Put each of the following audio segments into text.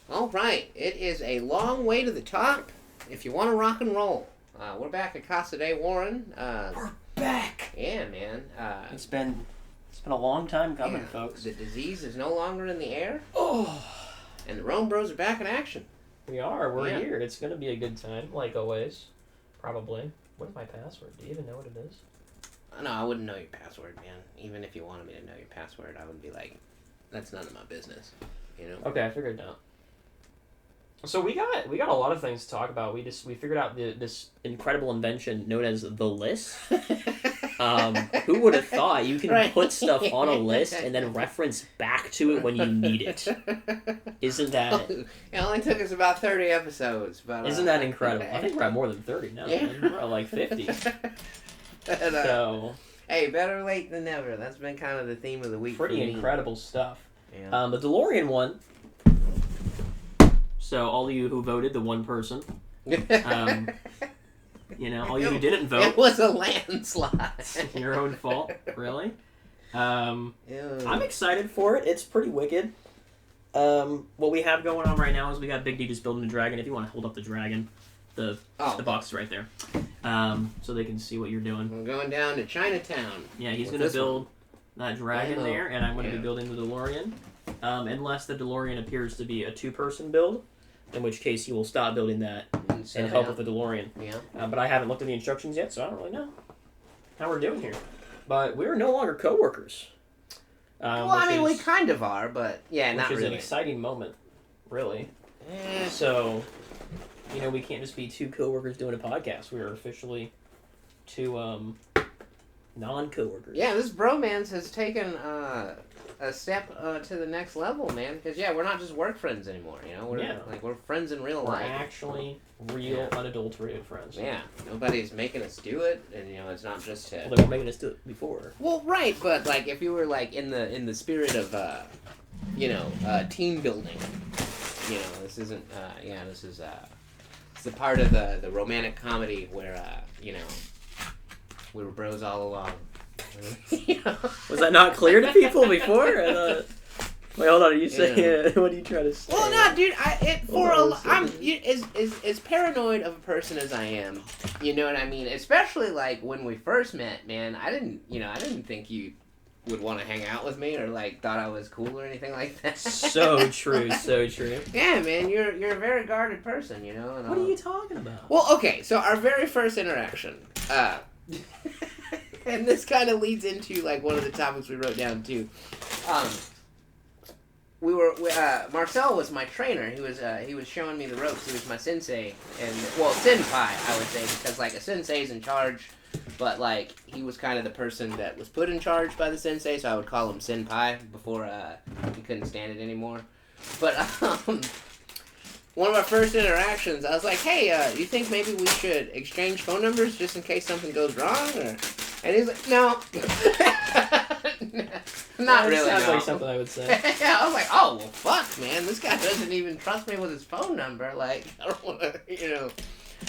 All right, it is a long way to the top if you want to rock and roll. We're back at Casa de Warren. We're back! Yeah, man. It's been a long time coming, yeah, folks. The disease is no longer in the air. Oh! And the RomeBros are back in action. We are. We're here. It's going to be a good time, like always. Probably. What is my password? Do you even know what it is? No, I wouldn't know your password, man. Even if you wanted me to know your password, I would be like, that's none of my business. You know? Okay, I figured it out. So we got a lot of things to talk about. We figured out this incredible invention known as the list. Who would have thought you can put stuff on a list and then reference back to it when you need it? Isn't that? It only took us about 30 episodes, but isn't that incredible? I think we're at more than 30 now. Yeah. We're at like 50. But, So hey, better late than never. That's been kind of the theme of the week. pretty incredible stuff. Yeah. The DeLorean one. So all of you who voted, the one person, all you who didn't vote, it was a landslide. your own fault, really. I'm excited for it. It's pretty wicked. What we have going on right now is we got Big D just building a dragon. If you want to hold up the dragon, the box is right there, so they can see what you're doing. We're going down to Chinatown. Yeah, he's going to build that dragon there, and I'm going to be building the DeLorean. Unless the DeLorean appears to be a two-person build, in which case you will stop building that and help with the DeLorean. Yeah. But I haven't looked at the instructions yet, so I don't really know how we're doing here. But we're no longer co-workers. We kind of are, but not really. Which is an exciting exciting moment, really. Eh. So, we can't just be two co-workers doing a podcast. We are officially two non-co-workers. Yeah, this bromance has taken a step to the next level, man. Because we're not just work friends anymore. We're friends in real life. We're actually real, unadulterated friends. Yeah, nobody's making us do it, and it's not just to. Well, they were making us do it before. Well, right, but if you were in the spirit of team building, this isn't. This is it's the part of the romantic comedy where we were bros all along. Was that not clear to people before? Wait, hold on. Are you saying? What are you trying to say? Well, no, dude. I'm as paranoid of a person as I am. You know what I mean? Especially when we first met, man. I didn't think you would want to hang out with me or thought I was cool or anything like that. So true, so true. Yeah, man. You're a very guarded person, And what are you talking about? Well, okay. So our very first interaction. And this kind of leads into one of the topics we wrote down too. Marcel was my trainer. He was showing me the ropes. He was my sensei, and senpai I would say, because a sensei's in charge, but he was kind of the person that was put in charge by the sensei, so I would call him senpai before he couldn't stand it anymore. But one of our first interactions, I was like, "Hey, you think maybe we should exchange phone numbers just in case something goes wrong?" And he's like, "No." Not really. Sounds like something I would say. Yeah, I was like, "Oh, well, fuck, man. This guy doesn't even trust me with his phone number. I don't want to,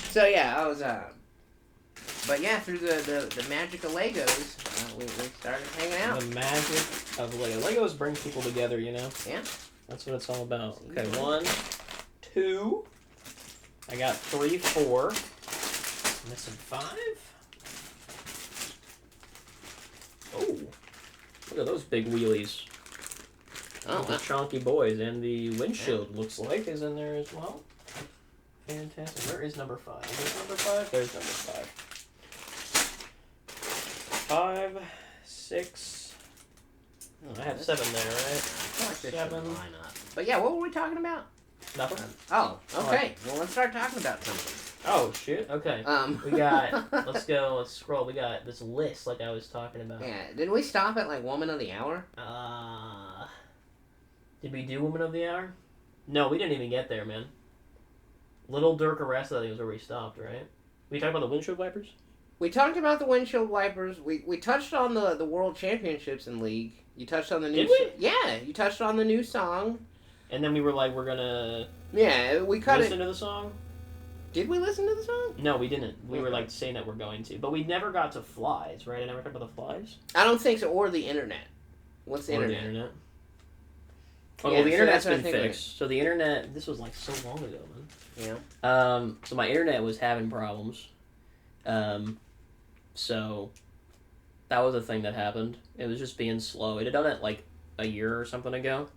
So, I was, But, through the magic of Legos, we started hanging out. The magic of Legos. Legos bring people together, Yeah. That's what it's all about. Okay, 1, 2. I got 3, 4. Missing 5. Oh. Look at those big wheelies. Oh, the chunky boys. And the windshield, looks like, is in there as well. Fantastic. Where is number 5? Is there number 5? There's number 5. 5, 6. I have 7 there, right? 7. But what were we talking about? Nothing. Okay. Well, let's start talking about something. Oh, shit. Okay. We got, let's scroll. We got this list like I was talking about. Yeah. Didn't we stop at Woman of the Hour? Did we do Woman of the Hour? No, we didn't even get there, man. Little Dirk Arrested, I think was where we stopped, right? We talked about the windshield wipers? We talked about the windshield wipers. We touched on the World Championships in League. You touched on the new... Did we? Yeah, you touched on the new song. And then we were like, we're gonna... Yeah, we cut listen to the song? Did we listen to the song? No, we didn't. We were saying that we're going to. But we never got to flies, right? I never talked about the flies? I don't think so. Or the internet. What's the internet? The internet. Oh, Yeah, well, the so internet's that's what been I think fixed. So the internet, this was like so long ago, man. Yeah. So my internet was having problems. So that was a thing that happened. It was just being slow. It had done it like a year or something ago,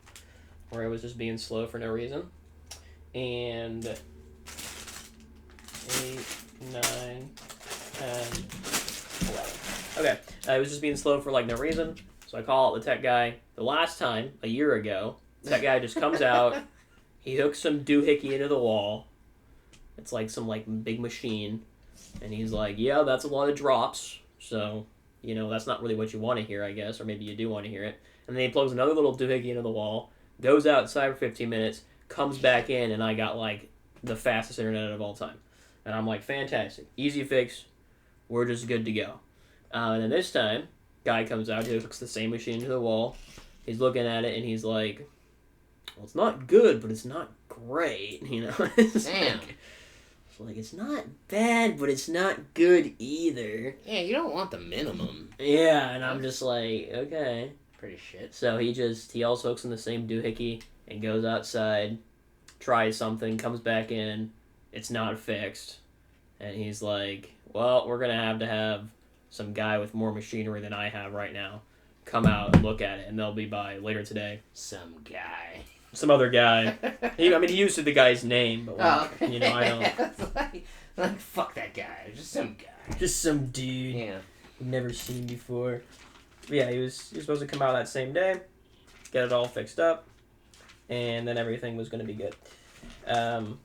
where it was just being slow for no reason. And 8, 9, 10, 11. Okay, it was just being slow for like no reason. So I call out the tech guy. The last time, a year ago, the tech guy just comes out. He hooks some doohickey into the wall. It's like some like big machine. And he's like, yeah, that's a lot of drops. So, that's not really what you want to hear, I guess. Or maybe you do want to hear it. And then he plugs another little doohickey into the wall. Goes outside for 15 minutes. Comes back in. And I got like the fastest internet of all time. And I'm like, fantastic. Easy fix. We're just good to go. And then this time, guy comes out. He hooks the same machine to the wall. He's looking at it. And he's like, well, it's not good, but it's not great. It's Damn. Like, it's not bad, but it's not good either. Yeah, you don't want the minimum. Yeah, and I'm just like, okay. Pretty shit. So he also hooks in the same doohickey and goes outside, tries something, comes back in, it's not fixed. And he's like, well, we're going to have some guy with more machinery than I have right now come out and look at it, and they'll be by later today. Some guy. Some other guy. He used the guy's name, but okay. I don't. like, fuck that guy. Just some guy. Just some dude. Yeah. Never seen before. But yeah, he was supposed to come out that same day, get it all fixed up, and then everything was going to be good. So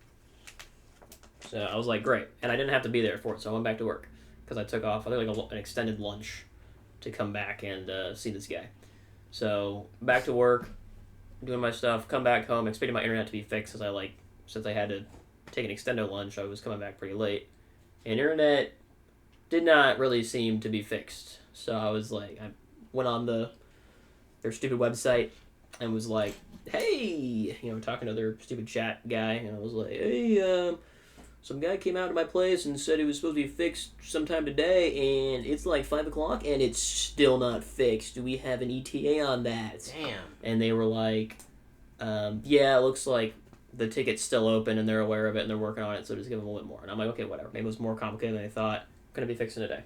I was like, great. And I didn't have to be there for it, so I went back to work. Because I took off, I think, like an extended lunch to come back and see this guy. So, back to work, doing my stuff, come back home, expecting my internet to be fixed, since I had to take an extended lunch, I was coming back pretty late. And internet did not really seem to be fixed. So I was like, I went on their stupid website and was like, hey, talking to their stupid chat guy, and I was like, hey, some guy came out to my place and said it was supposed to be fixed sometime today, and it's like 5 o'clock, and it's still not fixed. Do we have an ETA on that? Damn. And they were like, yeah, it looks like the ticket's still open, and they're aware of it, and they're working on it, so just give them a little bit more. And I'm like, okay, whatever. Maybe it was more complicated than I thought. Going to be fixing today.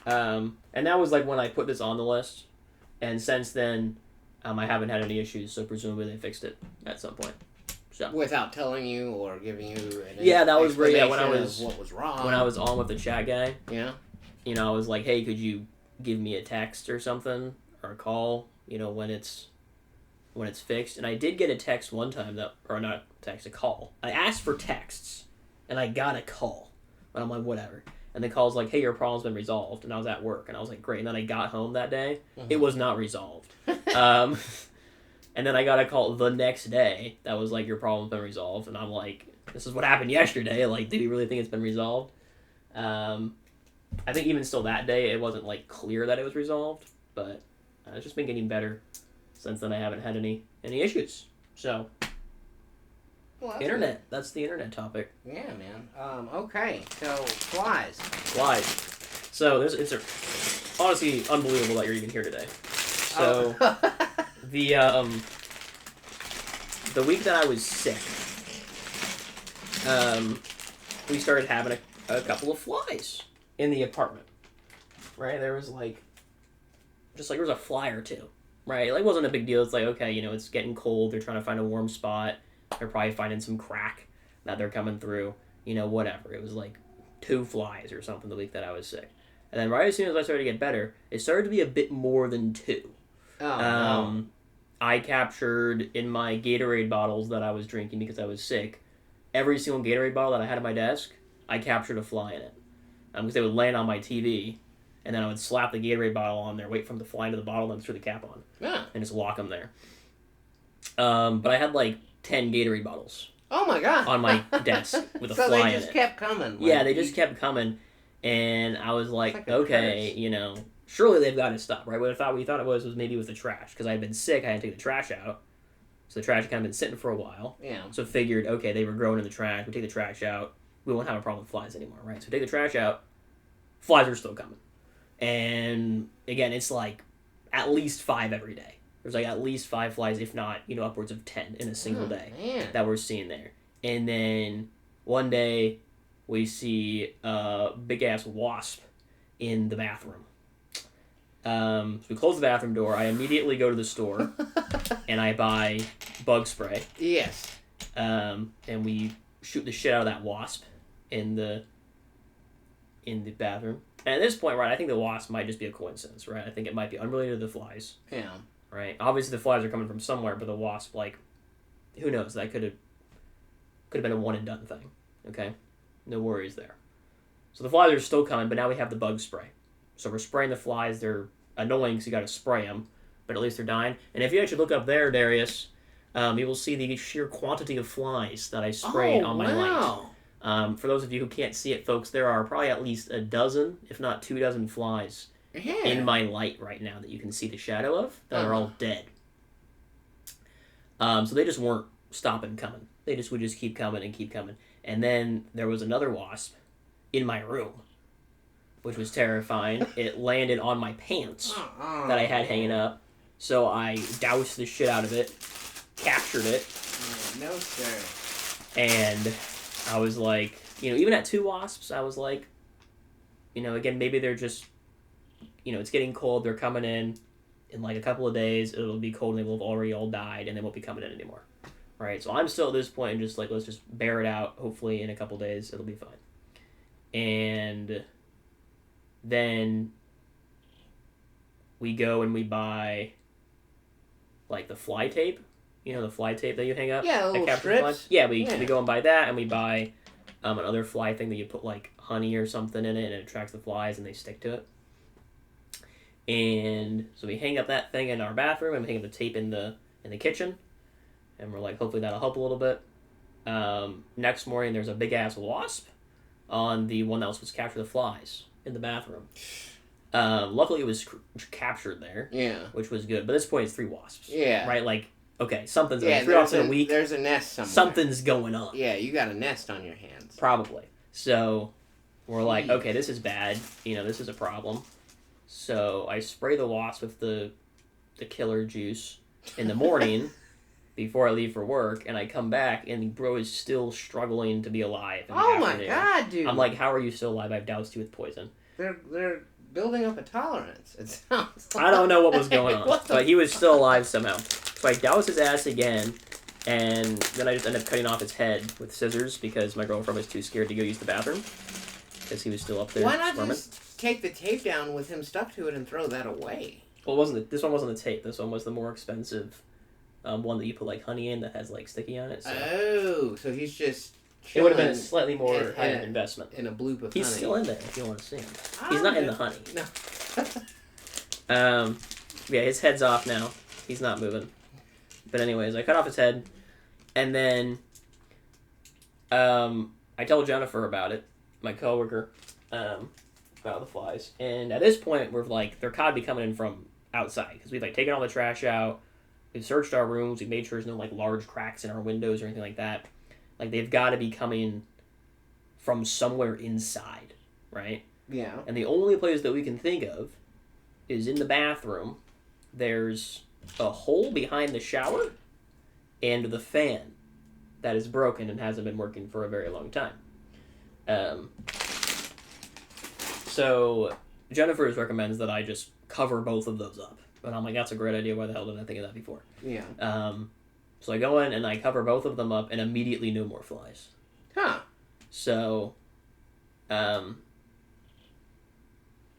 And that was like when I put this on the list, and since then, I haven't had any issues, so presumably they fixed it at some point. So. Without telling you or giving you that was where when I was what was wrong. When I was on with the chat guy. Yeah. I was like, hey, could you give me a text or something or a call? When it's fixed. And I did get a text one time a call. I asked for texts and I got a call. And I'm like, whatever. And the call's like, hey, your problem's been resolved. And I was at work and I was like, great. And then I got home that day. Mm-hmm. It was not resolved. And then I got a call the next day that was like, your problem's been resolved. And I'm like, this is what happened yesterday. Like, do you really think it's been resolved? I think even still that day, it wasn't like clear that it was resolved. But it's just been getting better since then. I haven't had any issues. So, internet. Good. That's the internet topic. Yeah, man. Okay, so flies. So it's honestly unbelievable that you're even here today. So the week that I was sick, we started having a couple of flies in the apartment. Right, there was there was a fly or two. Right, it wasn't a big deal. It's like, okay, it's getting cold. They're trying to find a warm spot. They're probably finding some crack that they're coming through. Whatever. It was like 2 flies or something the week that I was sick. And then right as soon as I started to get better, it started to be a bit more than 2. Oh, no. I captured in my Gatorade bottles that I was drinking because I was sick, every single Gatorade bottle that I had at my desk, I captured a fly in it. Because they would land on my TV, and then I would slap the Gatorade bottle on there, wait for them to fly into the bottle, then screw the cap on. Yeah. And just lock them there. But I had 10 Gatorade bottles. Oh my god. On my desk with a so fly in it. So they just kept coming. Yeah, they just kept coming, and I was like okay, surely they've got to stop, right? What we thought it was maybe with the trash, because I had been sick, I had to take the trash out, so the trash had kind of been sitting for a while. Yeah. So figured, okay, they were growing in the trash, we take the trash out, we won't have a problem with flies anymore, right? So we take the trash out, flies are still coming. And again, it's at least 5 every day, there's like at least 5 flies, if not, upwards of 10 in a single day Man. that we're seeing there. And then one day we see a big ass wasp in the bathroom. So we close the bathroom door. I immediately go to the store and I buy bug spray. Yes. And we shoot the shit out of that wasp in the bathroom. And at this point, right, I think the wasp might just be a coincidence, right? I think it might be unrelated to the flies. Yeah. Right? Obviously the flies are coming from somewhere, but the wasp, like, who knows? That could have been a one and done thing. Okay? No worries there. So the flies are still coming, but now we have the bug spray. So we're spraying the flies. They're annoying because you got to spray them, but at least they're dying. And if you actually look up there, Darius, you will see the sheer quantity of flies that I sprayed on my light. For those of you who can't see it, folks, there are probably at least a dozen, if not 24 flies in my light right now that you can see the shadow of that are all dead. So they just weren't stopping coming. They would just keep coming and keep coming. And then there was another wasp in my room, which was terrifying. It landed on my pants that I had hanging up. So I doused the shit out of it, captured it. No, sir. And I was like, even at 2 wasps, I was like, again, maybe they're just, it's getting cold. They're coming in like a couple of days. It'll be cold and they will have already all died and they won't be coming in anymore. Right? So I'm still at this point and just like, let's just bear it out. Hopefully in a couple of days, it'll be fine. And then we go and we buy like the fly tape, the fly tape that you hang up. Yeah, the little strips. flies. Yeah, we go and buy that, and we buy another fly thing that you put like honey or something in it, and it attracts the flies, and they stick to it. And so we hang up that thing in our bathroom, and we hang up the tape in the kitchen, and we're like, hopefully that'll help a little bit. Next morning, there's a big ass wasp on the one that was supposed to capture the flies in the bathroom. Luckily, it was captured there. Yeah. Which was good. But at this point, it's 3 wasps. Yeah. Right? Like, okay, something's... Yeah, 3 wasps in a week. There's a nest somewhere. Something's going on. Yeah, you got a nest on your hands. Probably. So, we're like, okay, this is bad. This is a problem. So, I spray the wasp with the killer juice in the morning before I leave for work, and I come back, and the bro is still struggling to be alive in the afternoon. My God, dude. I'm like, how are you still alive? I've doused you with poison. They're building up a tolerance. It sounds like. I don't know what was going on, but he was still alive somehow. So I doused his ass again, and then I just ended up cutting off his head with scissors because my girlfriend was too scared to go use the bathroom because he was still up there. Why not squirming. just take the tape down with him stuck to it and throw that away? Well, this one wasn't the tape. This one was the more expensive one that you put like honey in that has like sticky on it. So. So he's just. It would have been a slightly more investment. In a bloop of He's honey. still in there if you want to see him. He's not in the honey. No. Yeah, his head's off now. He's not moving. But anyways, I cut off his head, and then I told Jennifer about it, my coworker, about the flies. And at this point, we're like, they're gotta be coming in from outside because we've like taken all the trash out, we've searched our rooms, we've made sure there's no like large cracks in our windows or anything like that. Like, they've got to be coming from somewhere inside, right? Yeah. And the only place that we can think of is in the bathroom. There's a hole behind the shower and the fan that is broken and hasn't been working for a very long time. So Jennifer recommends that I just cover both of those up. And I'm like, that's a great idea. Why the hell didn't I think of that before? Yeah. So I go in and I cover both of them up, and immediately no more flies. Huh. So, that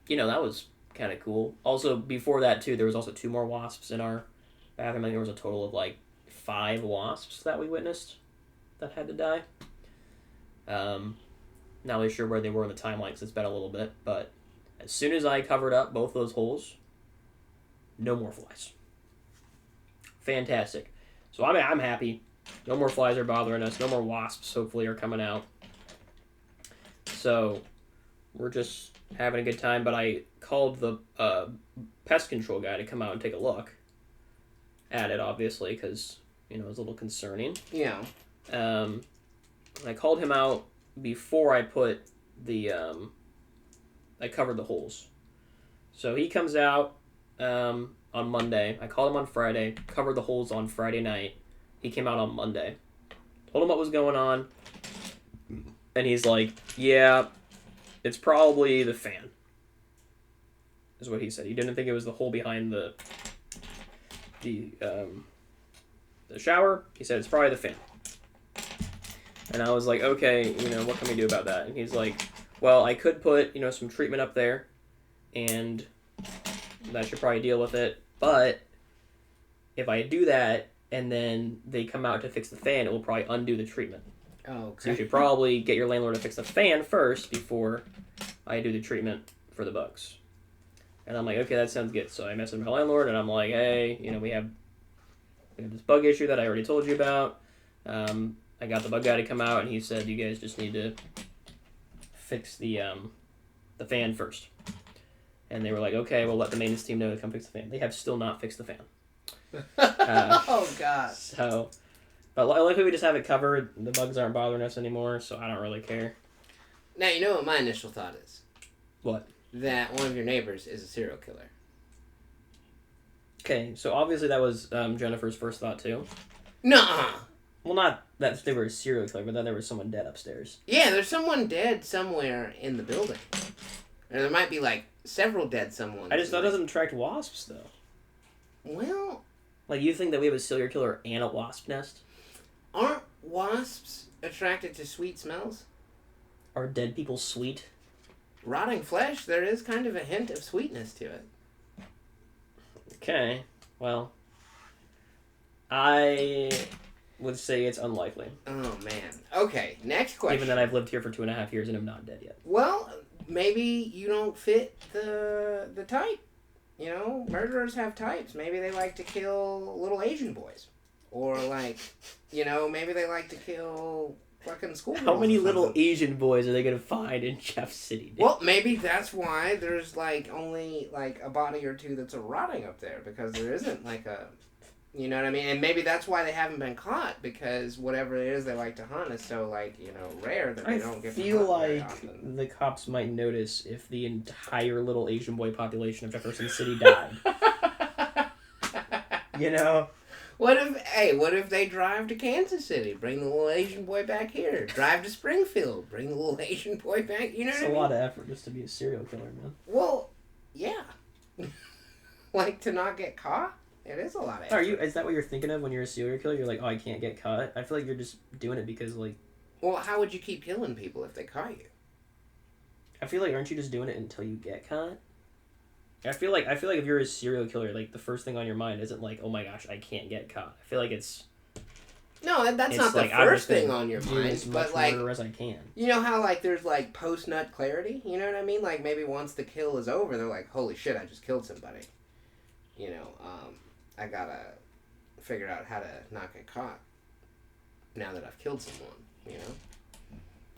was kind of cool. Also, before that, too, there was also 2 more wasps in our bathroom. I think there was a total of, 5 wasps that we witnessed that had to die. Not really sure where they were in the timeline because it's been a little bit, but as soon as I covered up both those holes, no more flies. Fantastic. So I'm happy. No more flies are bothering us. No more wasps, hopefully, are coming out. So we're just having a good time. But I called the pest control guy to come out and take a look at it, obviously, because, it was a little concerning. Yeah. I called him out before I put the... I covered the holes. So he comes out on on Monday. I called him on Friday, covered the holes on Friday night. He came out on Monday. Told him what was going on. And he's like, yeah, it's probably the fan. Is what he said. He didn't think it was the hole behind the shower. He said it's probably the fan. And I was like, okay, what can we do about that? And he's like, well, I could put, some treatment up there, and that should probably deal with it. But if I do that, and then they come out to fix the fan, it will probably undo the treatment. Oh, okay. So you should probably get your landlord to fix the fan first before I do the treatment for the bugs. And I'm like, okay, that sounds good. So I messaged my landlord, and I'm like, hey, we have this bug issue that I already told you about. I got the bug guy to come out, and he said, you guys just need to fix the fan first. And they were like, okay, we'll let the maintenance team know to come fix the fan. They have still not fixed the fan. Oh, God. So, but luckily we just have it covered. The bugs aren't bothering us anymore, so I don't really care. Now, you know what my initial thought is? What? That one of your neighbors is a serial killer. Okay, so obviously that was Jennifer's first thought, too. Nuh-uh. Well, not that they were a serial killer, but that there was someone dead upstairs. Yeah, there's someone dead somewhere in the building. Or there might be, several dead someone. I just thought it doesn't attract wasps, though. Well... You think that we have a serial killer and a wasp nest? Aren't wasps attracted to sweet smells? Are dead people sweet? Rotting flesh, there is kind of a hint of sweetness to it. Okay, well... I would say it's unlikely. Oh, man. Okay, next question. Even that I've lived here for 2.5 years and am not dead yet. Well, maybe you don't fit the type. Murderers have types. Maybe they like to kill little Asian boys. Or, maybe they like to kill fucking schoolgirls. How many little Asian boys are they going to find in Jeff City, dude? Well, maybe that's why there's, only, a body or two that's rotting up there. Because there isn't, a... You know what I mean? And maybe that's why they haven't been caught, because whatever it is they like to hunt is so, rare that they don't get to hunt very often. I feel like the cops might notice if the entire little Asian boy population of Jefferson City died. What if they drive to Kansas City, bring the little Asian boy back here? Drive to Springfield, bring the little Asian boy back, you know what I mean? It's a lot of effort just to be a serial killer, man. Well, yeah. To not get caught? It is a lot of effort. Is that what you're thinking of when you're a serial killer? You're like, oh, I can't get caught? I feel like you're just doing it because, Well, how would you keep killing people if they caught you? I feel like, aren't you just doing it until you get caught? I feel like if you're a serial killer, the first thing on your mind isn't oh my gosh, I can't get caught. I feel like it's... No, that's not the first thing on your mind, but murder as I can. You know how there's post-nut clarity? You know what I mean? Maybe once the kill is over, they're like, holy shit, I just killed somebody. I gotta figure out how to not get caught now that I've killed someone,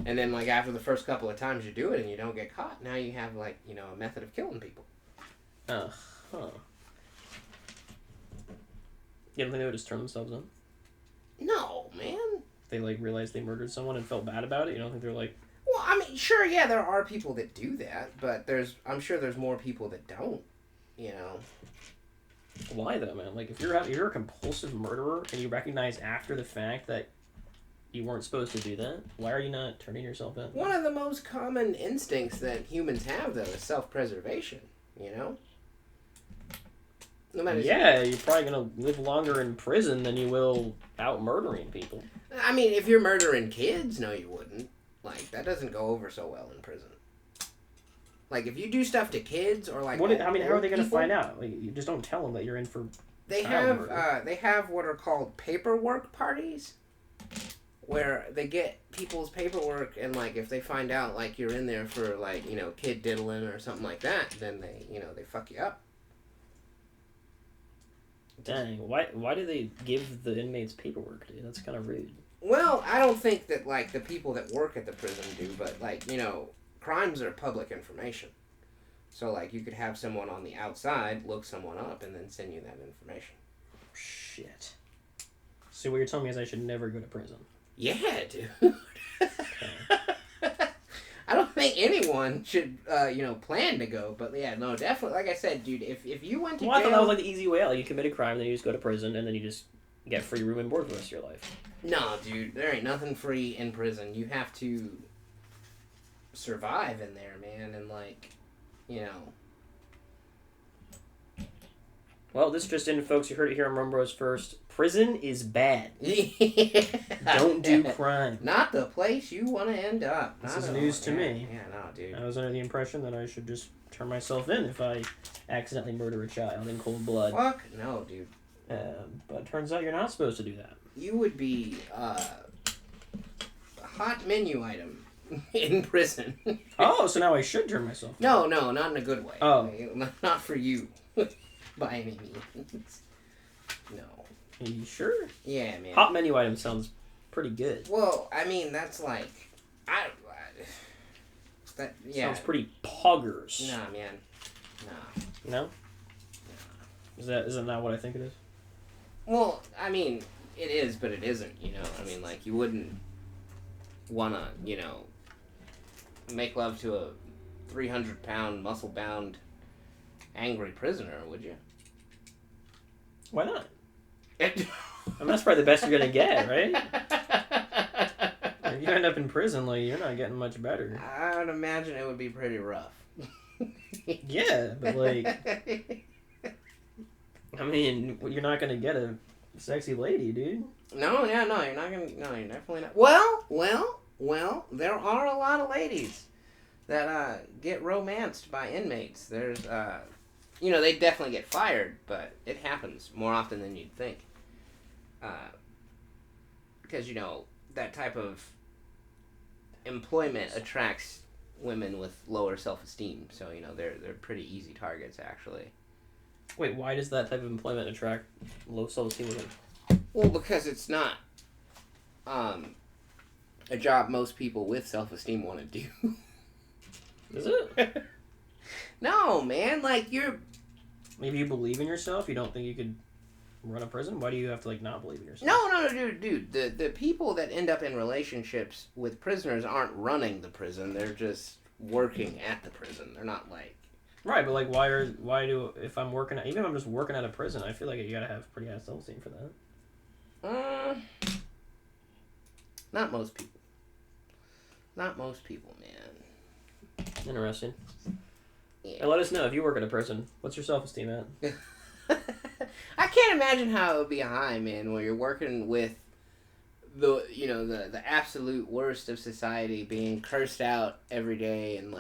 And then, after the first couple of times you do it and you don't get caught, now you have, a method of killing people. Huh. You don't think they would just turn themselves in? No, man. They, realized they murdered someone and felt bad about it? You don't think they're like... Well, I mean, sure, yeah, there are people that do that, but I'm sure there's more people that don't, Why though, man? If you're a compulsive murderer and you recognize after the fact that you weren't supposed to do that, why are you not turning yourself in? One of the most common instincts that humans have, though, is self-preservation. No matter. Yeah, you're probably gonna live longer in prison than you will out murdering people. I mean, if you're murdering kids, no, you wouldn't. That doesn't go over so well in prison. If you do stuff to kids or how are they going to find out? You just don't tell them that you're in for They have what are called paperwork parties, where they get people's paperwork and if they find out you're in there for kid diddling or something like that, then they fuck you up. Dang, why do they give the inmates paperwork, dude? That's kind of rude. Well, I don't think that the people that work at the prison do, but crimes are public information. So, you could have someone on the outside look someone up and then send you that information. Shit. So what you're telling me is I should never go to prison? Yeah, dude. I don't think anyone should, plan to go. But yeah, no, definitely. Like I said, dude, if you went to Well, I thought jail, that was like the easy way out. Like, you commit a crime, then you just go to prison, and then you just get free room and board for the rest of your life. no, dude, there ain't nothing free in prison. You have to survive in there, man, and like, you know. Well, this just in, folks. You heard it here on RomeBros first. Prison is bad. Don't do crime. Not the place you want to end up. This Not is at news all. to me. Yeah, no, dude. I was under the impression that I should just turn myself in if I accidentally murder a child in cold blood. Fuck no, dude. But it turns out you're not supposed to do that. You would be a hot menu item in prison. Oh, so now I should turn myself in. No, not in a good way. Oh. Not for you. By any means. No. Are you sure? Yeah, man. Hot menu item sounds pretty good. Well, I mean, that's like... Sounds pretty poggers. Nah, man. Nah. No? Isn't that what I think it is? Well, I mean, it is, but it isn't, you know? I mean, like, you wouldn't want to, make love to a 300-pound, muscle-bound, angry prisoner, would you? Why not? I mean, that's probably the best you're going to get, right? If you end up in prison, like, you're not getting much better. I would imagine it would be pretty rough. Yeah, but, like... I mean, you're not going to get a sexy lady, dude. No, you're not gonna. No, you're definitely not. Well, there are a lot of ladies that get romanced by inmates. There's, they definitely get fired, but it happens more often than you'd think. Because, that type of employment attracts women with lower self-esteem. So, they're pretty easy targets, actually. Wait, why does that type of employment attract low self-esteem women? Well, because it's not a job most people with self-esteem want to do. Is it? No, man. Like, you're... Maybe you believe in yourself? You don't think you could run a prison? Why do you have to, not believe in yourself? No, dude. The people that end up in relationships with prisoners aren't running the prison. They're just working at the prison. They're not, like... Right, but, if I'm working at... Even if I'm just working at a prison, I feel like you gotta have pretty high self-esteem for that. Not most people. Not most people, man. Interesting. Yeah. And let us know if you work at a prison. What's your self-esteem at? I can't imagine how it would be high, man, when you're working with the absolute worst of society, being cursed out every day and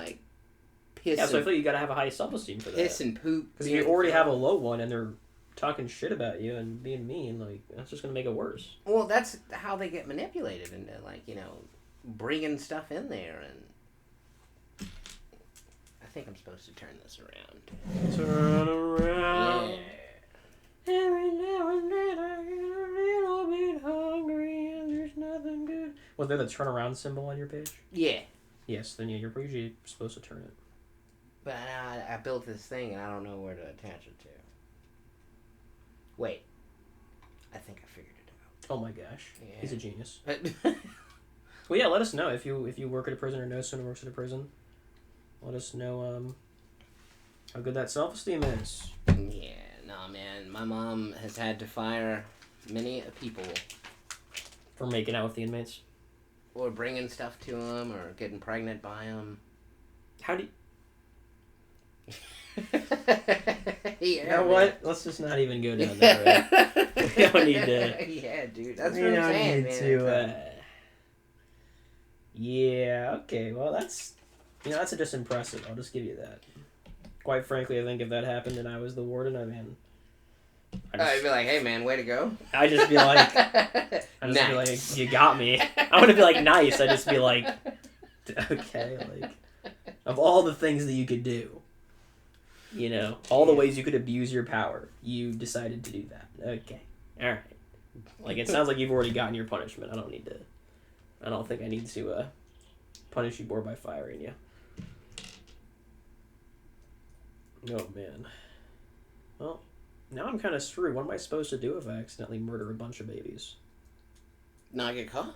piss. Yeah, so I feel like you gotta have a high self-esteem for that. Piss and poop. Because if you already have a low one and they're talking shit about you and being mean, that's just gonna make it worse. Well, that's how they get manipulated into bringing stuff in there, and I think I'm supposed to turn this around. Turn around. Yeah. Every now and then I get a little bit hungry and there's nothing good. Was there the turnaround symbol on your page? Yeah. Yes, then you're usually supposed to turn it. But I built this thing and I don't know where to attach it to. Wait. I think I figured it out. Oh my gosh. Yeah. He's a genius. Well, yeah, let us know if you work at a prison or know someone who works at a prison. Let us know how good that self-esteem is. Yeah, nah, man. My mom has had to fire many people. For making out with the inmates? Or bringing stuff to them, or getting pregnant by them. How do you... Yeah, you know man. what? Let's just not even go down that road. We don't need to... Yeah, dude. That's we what I'm don't saying, need man. to... Yeah, okay. Well, that's just impressive. I'll just give you that. Quite frankly, I think if that happened and I was the warden, I'd be like, hey, man, way to go. I'd just be like... be like, you got me. I wouldn't be like, nice. I'd just be like, okay, of all the things that you could do, all the ways you could abuse your power, you decided to do that. Okay. All right. It sounds like you've already gotten your punishment. I don't think I need to punish you more by firing you. Oh, man. Well, now I'm kind of screwed. What am I supposed to do if I accidentally murder a bunch of babies? Not get caught?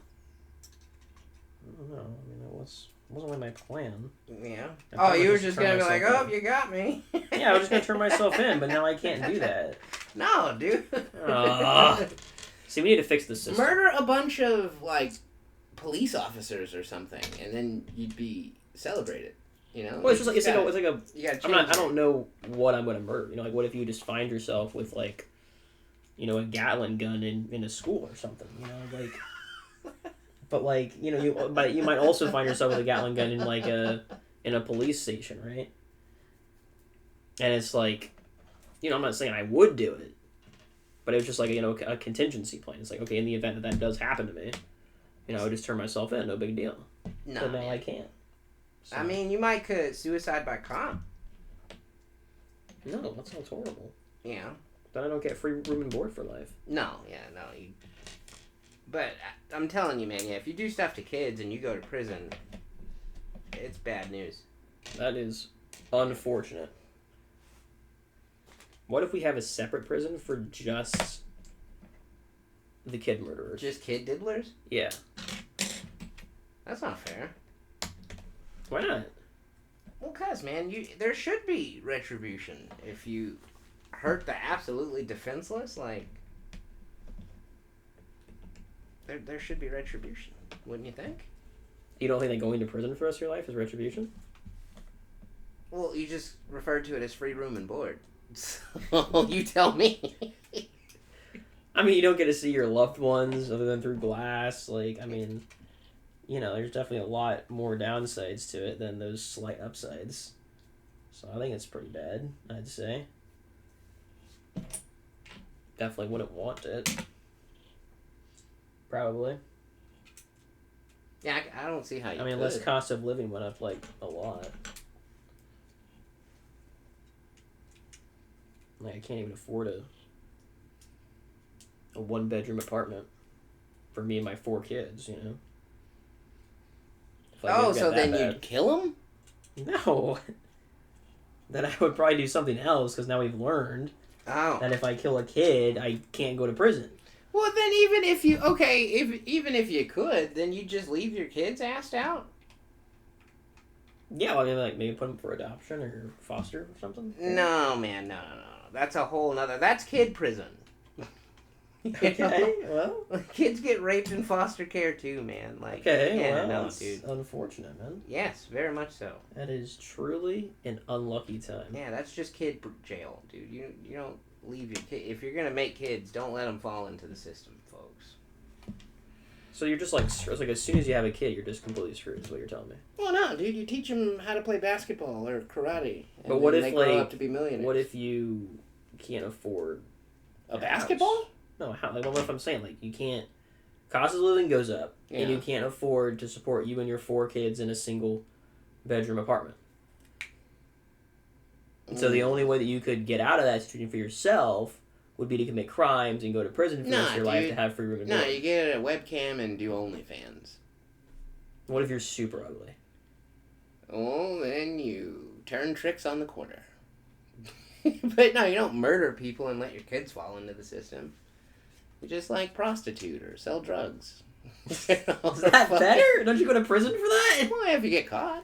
I don't know. What's wasn't really my plan. Yeah. I Oh, probably you were just just turn gonna be like, myself oh, you got me. Yeah, I was just gonna turn myself in, but now I can't do that. No, dude. See, we need to fix the system. Murder a bunch of, like, police officers or something, and then you'd be celebrated. You know? Well, it's just like You gotta I change don't know what I'm gonna murder. You know, like what if you just find yourself with like, you know, a Gatling gun in a school or something. You know, like. But like but you might also find yourself with a Gatling gun in like in a police station, right? And it's like, you know, I'm not saying I would do it, but it was just like, you know, a contingency plan. It's like, okay, in the event that does happen to me, you know, I would just turn myself in, no big deal. No, but now man. I can't. So. I mean, you might could suicide by cop. No, that sounds horrible. Yeah. Then I don't get free room and board for life. No, yeah, no. But I'm telling you, man, yeah, if you do stuff to kids and you go to prison, it's bad news. That is unfortunate. What if we have a separate prison for just the kid murderers? Just kid diddlers? Yeah. That's not fair. Why not? Well, cause man, there should be retribution if you hurt the absolutely defenseless. Like, there should be retribution, wouldn't you think? You don't think that going to prison for the rest of your life is retribution? Well, you just referred to it as free room and board. So you tell me. I mean, you don't get to see your loved ones other than through glass. Like, I mean, you know, there's definitely a lot more downsides to it than those slight upsides. So I think it's pretty bad, I'd say. Definitely wouldn't want it. Probably. Yeah, I don't see how you. I mean, could. less cost of living went up like a lot. Like, I can't even afford a 1-bedroom apartment for me and my 4 kids, you know? Oh, so then you'd kill them? No. Then I would probably do something else, because now we've learned that if I kill a kid, I can't go to prison. Well, then even if you could, then you just leave your kids assed out? Yeah, well, I mean, like, maybe put them for adoption or foster or something? No, man, no. That's a whole nother... That's kid prison. Okay, well... Kids get raped in foster care, too, man. Like, Okay, yeah, well, no, that's dude. unfortunate, man. Yes, very much so. That is truly an unlucky time. Yeah, that's just kid jail, dude. You don't leave your kid... If you're gonna make kids, don't let them fall into the system, folks. So you're just like as soon as you have a kid, you're just completely screwed, is what you're telling me. Well, no, dude. You teach them how to play basketball or karate. And but what if, they like... grow up to be millionaires? What if you can't afford... A basketball? House? No, how? Like, what if I'm saying, like, you can't... Cost of living goes up, and you can't afford to support you and your 4 kids in a single-bedroom apartment. And so the only way that you could get out of that situation for yourself would be to commit crimes and go to prison for the rest of your life to have free room and board. No, you get a webcam and do OnlyFans. What if you're super ugly? Well, then you turn tricks on the corner. But no, you don't murder people and let your kids fall into the system. You just, like, prostitute or sell drugs. Is that better? Don't you go to prison for that? Well, if you get caught.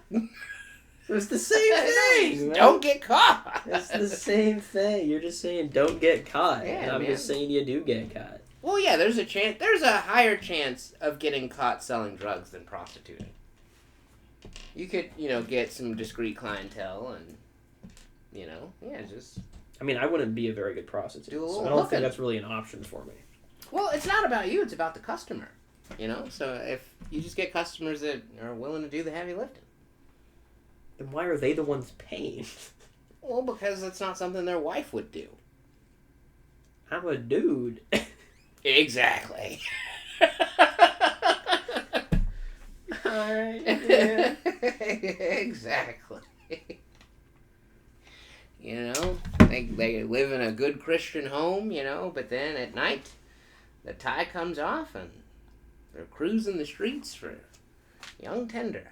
It's the same thing, man. Don't get caught. It's the same thing. You're just saying don't get caught. Yeah, and I'm man. just saying you do get caught. Well, yeah, there's a higher chance of getting caught selling drugs than prostituting. You could, get some discreet clientele and, just... I mean, I wouldn't be a very good prostitute. Do a little so I don't hooking. think that's really an option for me. Well, it's not about you, it's about the customer. So if you just get customers that are willing to do the heavy lifting. Then why are they the ones paying? Well, because it's not something their wife would do. I'm a dude. Exactly. Alright, yeah. Exactly. They live in a good Christian home, but then at night, the tie comes off and they're cruising the streets for young tender.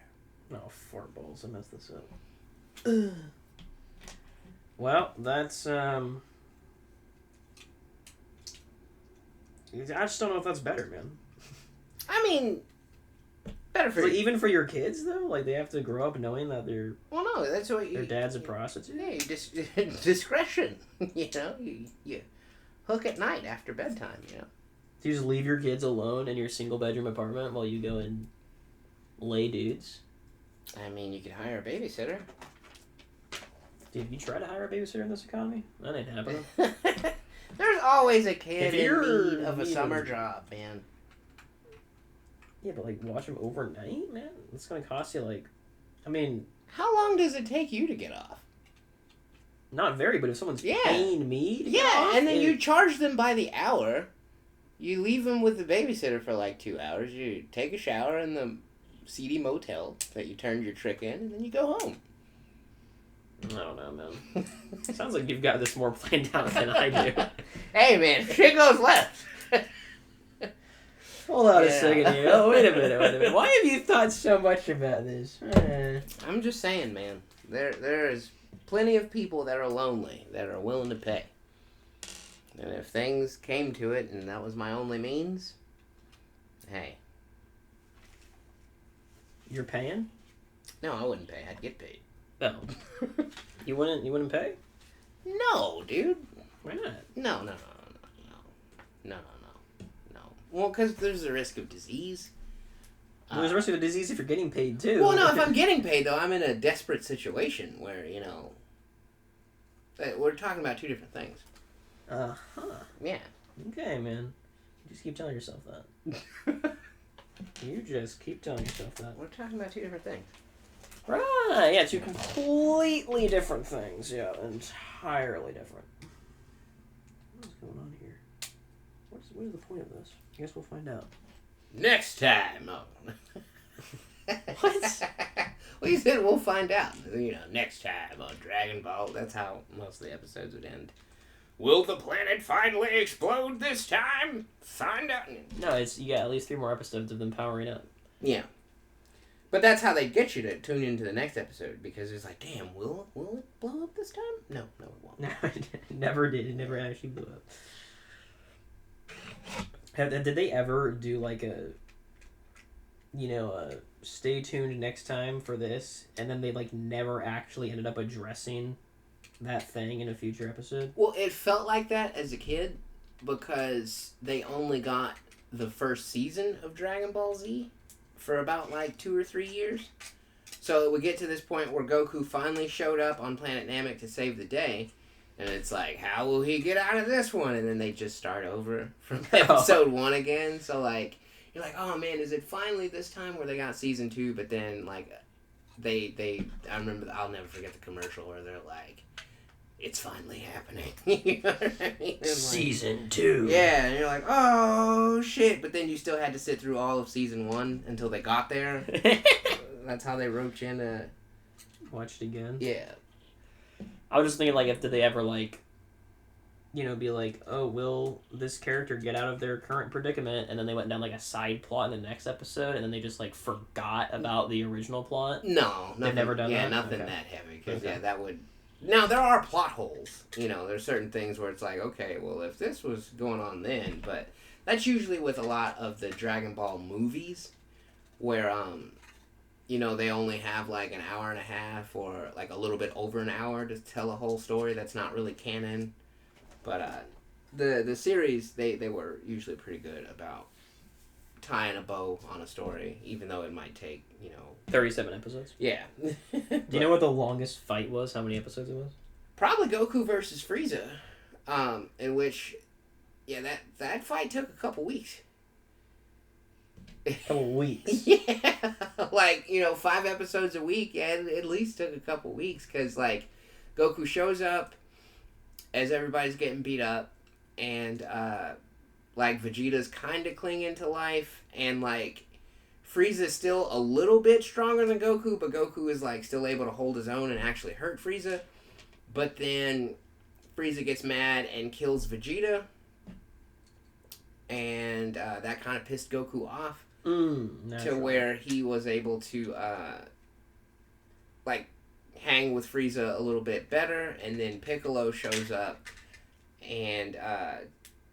Oh, fart balls, I messed this up. Well, that's, I just don't know if that's better, man. I mean, Better for Like, you. even for your kids though, like they have to grow up knowing that their Well, no, that's what their dad's a prostitute. Yeah, discretion. You know, you hook at night after bedtime. You know. Do you just leave your kids alone in your single bedroom apartment while you go and lay dudes? I mean, you could hire a babysitter. Did you try to hire a babysitter in this economy? That ain't happening. There's always a kid If in you're need of a needing- summer job, man. Yeah, but like watch them overnight, man. It's gonna cost you like, I mean, How long does it take you to get off? not very, but if someone's Yeah. paying me, to get Yeah, off, and then it- you charge them by the hour. You leave them with the babysitter for like 2 hours. You take a shower in the seedy motel that you turned your trick in, and then you go home. I don't know, man. Sounds like you've got this more planned out than I do. Hey, man, shit goes left. Hold on a Yeah. second here. Oh, wait a minute. Why have you thought so much about this? I'm just saying, man. There is plenty of people that are lonely that are willing to pay. And if things came to it and that was my only means, hey. You're paying? No, I wouldn't pay. I'd get paid. No. You wouldn't pay? No, dude. Why not? No. Well, because there's a risk of disease. There's a risk of a disease if you're getting paid too. Well, no, if I'm getting paid, though, I'm in a desperate situation where, we're talking about two different things. Uh-huh. Yeah. Okay, man. You just keep telling yourself that. You just keep telling yourself that. We're talking about two different things. Right, yeah, two completely different things. Yeah, entirely different. What's going on here? What is the point of this? I guess we'll find out. Next time. Oh. What? Well, you said we'll find out. Next time on Dragon Ball. That's how most of the episodes would end. Will the planet finally explode this time? Find out. No, you got at least 3 more episodes of them powering up. Yeah. But that's how they get you to tune into the next episode, because it's like, damn, will it blow up this time? No, it won't. No, it never did. It never actually blew up. Did they ever do like a stay tuned next time for this, and then they like never actually ended up addressing that thing in a future episode? Well, it felt like that as a kid because they only got the first season of Dragon Ball Z for about like 2 or 3 years. So it would get to this point where Goku finally showed up on planet Namek to save the day. And it's like, how will he get out of this one? And then they just start over from episode 1 again. So, like, you're like, oh, man, is it finally this time where they got season 2? But then, like, I remember, I'll never forget the commercial where they're like, it's finally happening. You know what I mean? Season 2. Yeah, and you're like, oh, shit. But then you still had to sit through all of season 1 until they got there. That's how they wrote you in. Watched again. Yeah. I was just thinking, like, if did they ever, like, be like, oh, will this character get out of their current predicament? And then they went down, like, a side plot in the next episode, and then they just, like, forgot about the original plot? No. They've never done that? Yeah, nothing Okay. that heavy. Because, Okay. yeah, that would... Now, there are plot holes. There's certain things where it's like, okay, well, if this was going on then, but that's usually with a lot of the Dragon Ball movies, where, they only have, like, an hour and a half or, like, a little bit over an hour to tell a whole story that's not really canon. But, the series, they were usually pretty good about tying a bow on a story, even though it might take, 37 episodes. Yeah. Do you know what the longest fight was? How many episodes it was? Probably Goku versus Frieza, in which, yeah, that fight took a couple weeks. A couple weeks. Yeah, like 5 episodes a week. Yeah, it at least took a couple weeks because like Goku shows up as everybody's getting beat up, and like Vegeta's kind of clinging to life, and like Frieza's still a little bit stronger than Goku, but Goku is like still able to hold his own and actually hurt Frieza. But then Frieza gets mad and kills Vegeta, and that kind of pissed Goku off to where he was able to like hang with Frieza a little bit better, and then Piccolo shows up and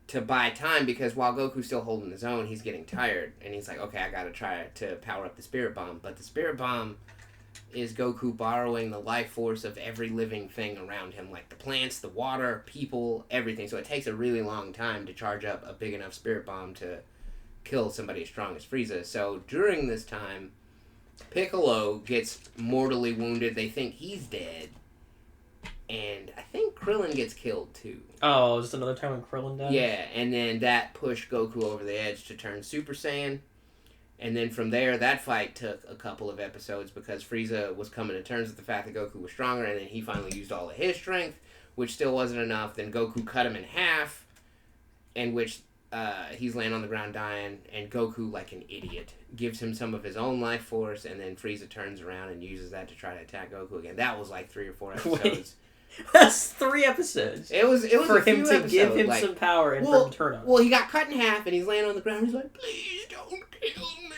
to buy time, because while Goku's still holding his own, he's getting tired, and he's like, okay, I gotta try to power up the Spirit Bomb. But the Spirit Bomb is Goku borrowing the life force of every living thing around him, like the plants, the water, people, everything. So it takes a really long time to charge up a big enough Spirit Bomb to kill somebody as strong as Frieza. So during this time, Piccolo gets mortally wounded. They think he's dead. And I think Krillin gets killed too. Oh, just another time when Krillin died? Yeah, and then that pushed Goku over the edge to turn Super Saiyan. And then from there, that fight took a couple of episodes because Frieza was coming to terms with the fact that Goku was stronger, and then he finally used all of his strength, which still wasn't enough. Then Goku cut him in half, in which he's laying on the ground dying, and Goku, like an idiot, gives him some of his own life force, and then Frieza turns around and uses that to try to attack Goku again. That was like 3 or 4 episodes. Wait. That's 3 episodes. It was for a few him to episodes, give him like, some power and for him to turn on. Well, he got cut in half, and he's laying on the ground. He's like, "Please don't kill me."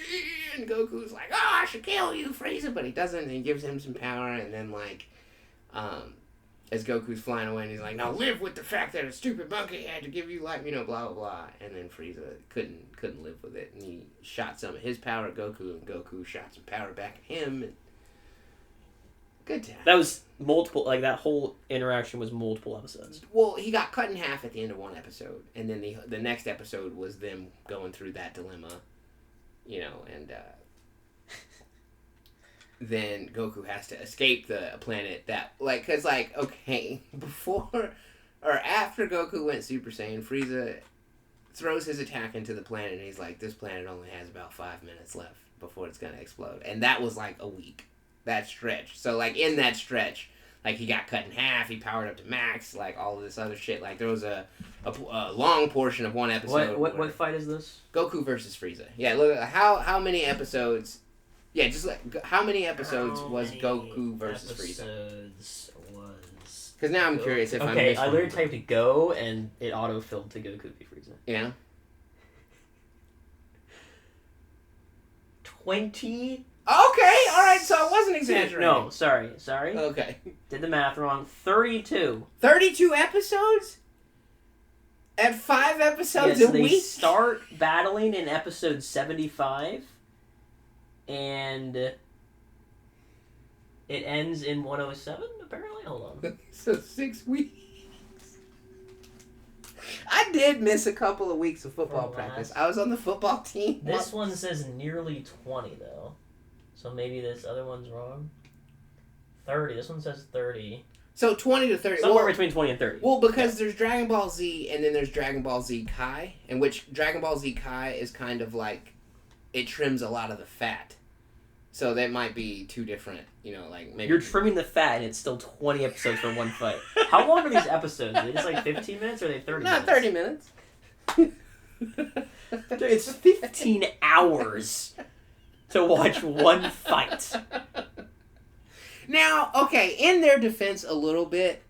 And Goku's like, "Oh, I should kill you, Frieza," but he doesn't. And he gives him some power, and then as Goku's flying away, and he's like, "Now live with the fact that a stupid monkey had to give you life," blah blah blah. And then Frieza couldn't live with it, and he shot some of his power at Goku, and Goku shot some power back at him. And good time. That was multiple, like that whole interaction was multiple episodes. Well, he got cut in half at the end of one episode, and then the next episode was them going through that dilemma, and then Goku has to escape the planet that, because, okay, before or after Goku went Super Saiyan, Frieza throws his attack into the planet, and he's like, this planet only has about 5 minutes left before it's going to explode. And that was, a week. That stretch. So, in that stretch, he got cut in half, he powered up to max, all of this other shit. There was a long portion of one episode. What fight is this? Goku versus Frieza. Yeah, look, how many episodes... Yeah, just how many episodes was Goku versus Frieza? Because now I'm curious if I'm missing. Okay, I literally typed go, and it auto-filled to Goku v Frieza. Yeah. 20... Okay, alright, so I wasn't exaggerating. No, sorry. Okay. Did the math wrong. 32. 32 episodes? At 5 episodes a they week? Start battling in episode 75, and it ends in 107, apparently? Hold on. So 6 weeks. I did miss a couple of weeks of football practice. I was on the football team. This one says nearly 20, though. So maybe this other one's wrong. 30. This one says 30. So 20 to 30. Somewhere between 20 and 30. Well, because there's Dragon Ball Z and then there's Dragon Ball Z Kai, in which Dragon Ball Z Kai is kind of it trims a lot of the fat. So that might be 2 different, maybe. You're trimming the fat and it's still 20 episodes for one fight. How long are these episodes? Are they just 15 minutes or are they 30 minutes? Not 30 minutes. It's 15 hours to watch one fight. Now, okay, in their defense a little bit,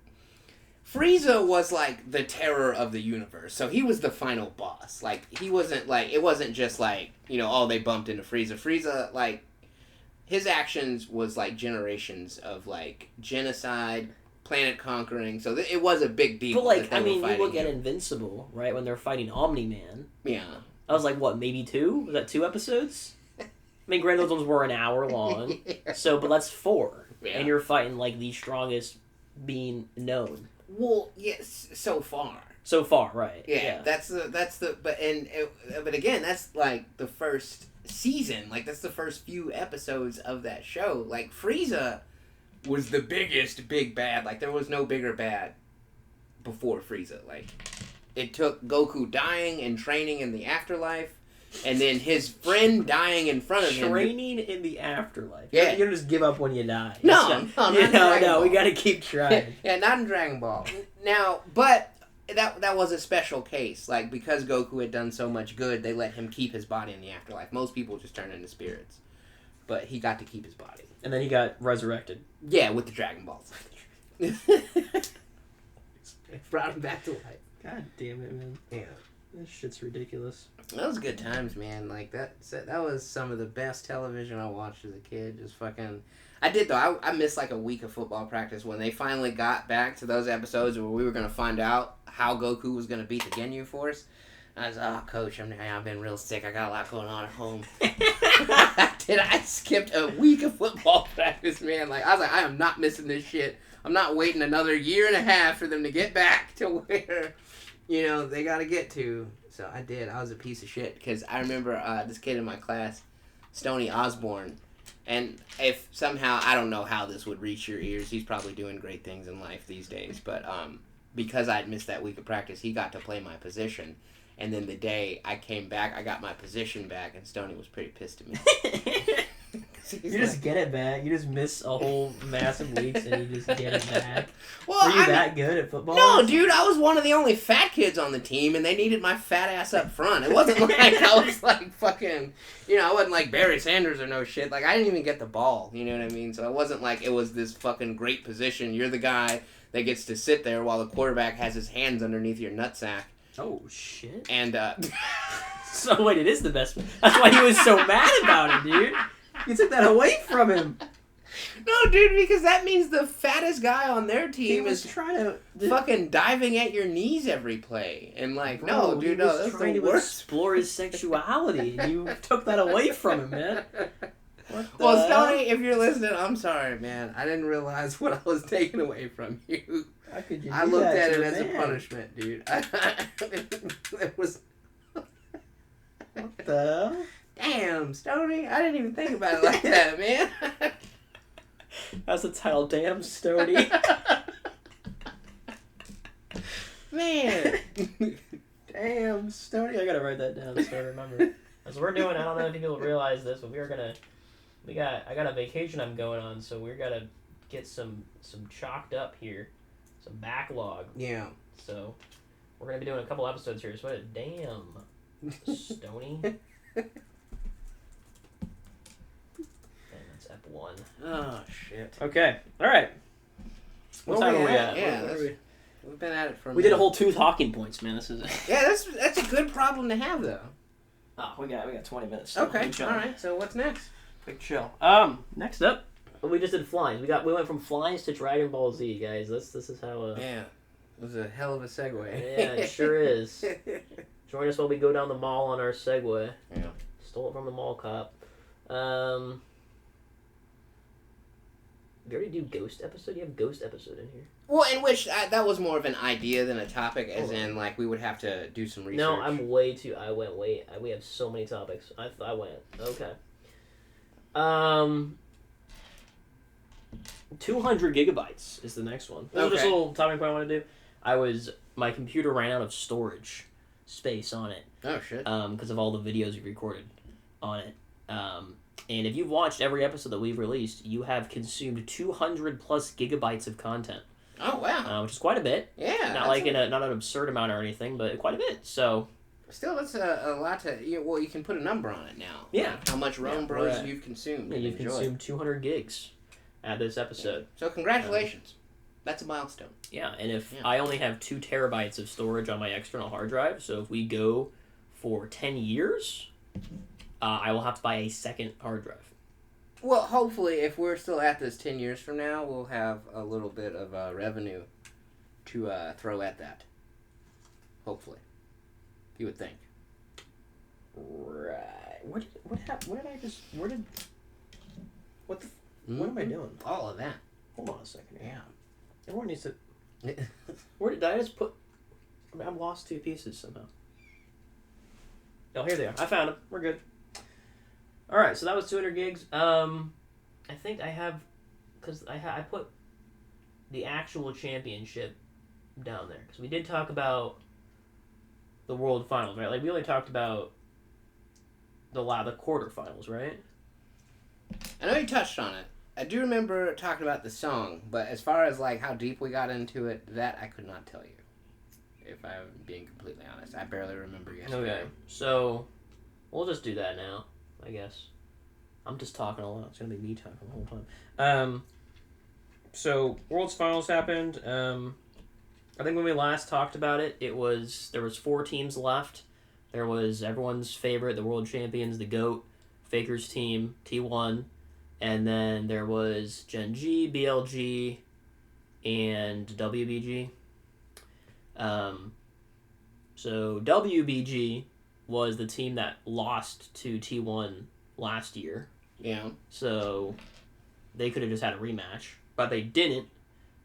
Frieza was the terror of the universe. So he was the final boss. He wasn't it wasn't just oh, they bumped into Frieza. Frieza, his actions was generations of genocide, planet conquering. So it was a big deal. But you look at Invincible, right? When they're fighting Omni-Man. Yeah. I was what, maybe 2? Was that 2 episodes? Granted, those ones were an hour long. Yeah. So, but that's 4. Yeah. And you're fighting the strongest being known. Well, yes, so far. So far, right? Yeah. But again, that's the first season. That's the first few episodes of that show. Frieza was the biggest big bad. There was no bigger bad before Frieza. It took Goku dying and training in the afterlife, and then his friend dying in front of him. Training in the afterlife. Yeah. You don't just give up when you die. No, we gotta keep trying. Yeah, not in Dragon Ball. Now, but that was a special case. Because Goku had done so much good, they let him keep his body in the afterlife. Most people just turn into spirits. But he got to keep his body. And then he got resurrected. Yeah, with the Dragon Balls. Brought him back to life. God damn it, man. Yeah. This shit's ridiculous. That was good times, man. Like that was some of the best television I watched as a kid. Just fucking. I did though. I missed like a week of football practice when they finally got back to those episodes where we were gonna find out how Goku was gonna beat the Ginyu Force. I was, oh, coach, I've been real sick. I got a lot going on at home. I skipped a week of football practice, man. Like I was like, I am not missing this shit. I'm not waiting another year and a half for them to get back to where, they got to get to. So I did. I was a piece of shit because I remember this kid in my class, Stoney Osborne, and if somehow, I don't know how this would reach your ears. He's probably doing great things in life these days, but because I'd missed that week of practice, he got to play my position. And then the day I came back, I got my position back, and Stoney was pretty pissed at me. You just get it back. You just miss a whole massive weeks, and you just get it back. Well, Were you that good at football? No, dude, I was one of the only fat kids on the team, and they needed my fat ass up front. It wasn't like I was like fucking, I wasn't like Barry Sanders or no shit. Like, I didn't even get the ball, you know what I mean? So it wasn't like it was this fucking great position. You're the guy that gets to sit there while the quarterback has his hands underneath your nutsack. Oh, shit. And, So, wait, it is the best one. That's why he was so mad about it, dude. You took that away from him. No, dude, because that means the fattest guy on their team is trying to fucking diving at your knees every play. And like, bro, no, dude, no, that's trying the to worst. Explore his sexuality. You took that away from him, man. Well, Stoney, if you're listening, I'm sorry, man. I didn't realize what I was taking away from you. How could you I looked at it as a punishment, dude. It was. What the hell? Damn, Stoney. I didn't even think about it like that, man. That's the title. Damn, Stoney. Man. Damn, Stoney. I gotta write that down so I remember. As we're doing, I don't know if people realize this, but I got a vacation I'm going on, so we're gonna get some chalked up here, some backlog. Yeah. So we're gonna be doing a couple episodes here. So damn, Stoney. And that's Ep 1. Oh shit. Okay. All right. What time are we at? Yeah, we've been at it for a We minute. did a whole 2 talking points, man. This is. Yeah, that's a good problem to have though. Oh, we got 20 minutes. Still. Okay. All right. So what's next? Quick chill. Next up, we just did flies. We went from flies to Dragon Ball Z, guys. This is how. Yeah, it was a hell of a segue. Yeah, it sure is. Join us while we go down the mall on our Segway. Yeah. Stole it from the mall cop. Did you already do Ghost episode? You have Ghost episode in here. Well, in which that was more of an idea than a topic, as in like we would have to do some research. No, I'm way too. I went way. We have so many topics. I went okay. 200 gigabytes is the next one. This is just a little topic I want to do. My computer ran out of storage space on it. Oh shit. Because of all the videos we recorded on it. And if you've watched every episode that we've released, you have consumed 200 plus gigabytes of content. Oh wow. Which is quite a bit. Yeah. Not like not an absurd amount or anything, but quite a bit. So. Still, that's a lot to. You can put a number on it now. Yeah. Like how much RomeBros you've consumed. Yeah, you've consumed 200 gigs at this episode. Yeah. So congratulations. That's a milestone. Yeah, and if I only have 2 terabytes of storage on my external hard drive, so if we go for 10 years, I will have to buy a second hard drive. Well, hopefully, if we're still at this 10 years from now, we'll have a little bit of revenue to throw at that. Hopefully. You would think. Right. What am I doing? All of that. Hold on a second. Yeah. Everyone needs to... Where did I just put... I've lost 2 pieces somehow. Oh, here they are. I found them. We're good. Alright, so that was 200 gigs. I think I have... Because I put the actual championship down there. Because we did talk about the World Finals, right? Like, we only talked about the quarterfinals, right? I know you touched on it. I do remember talking about the song, but as far as like how deep we got into it, that I could not tell you. If I'm being completely honest, I barely remember yesterday. Okay, so we'll just do that now, I guess. I'm just talking a lot. It's gonna be me talking the whole time. So World's Finals happened. I think when we last talked about it, there was 4 teams left. There was everyone's favorite, the world champions, the GOAT, Faker's team, T1, and then there was Gen G, BLG, and WBG. So WBG was the team that lost to T1 last year. Yeah. So they could have just had a rematch, but they didn't.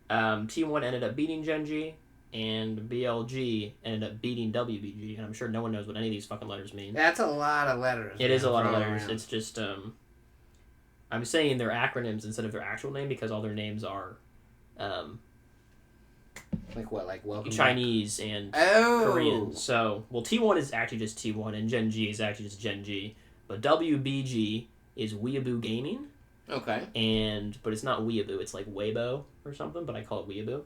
T1 ended up beating Gen G, and BLG ended up beating WBG, and I'm sure no one knows what any of these fucking letters mean. That's a lot of letters. It is a lot of letters. Around. It's just, I'm saying their acronyms instead of their actual name because all their names are, like what? Like welcome Chinese and Korean. So, well, T1 is actually just T1, and Gen G is actually just Gen G, but WBG is Weeaboo Gaming. Okay. But it's not Weeaboo, it's like Weibo or something, but I call it Weeaboo.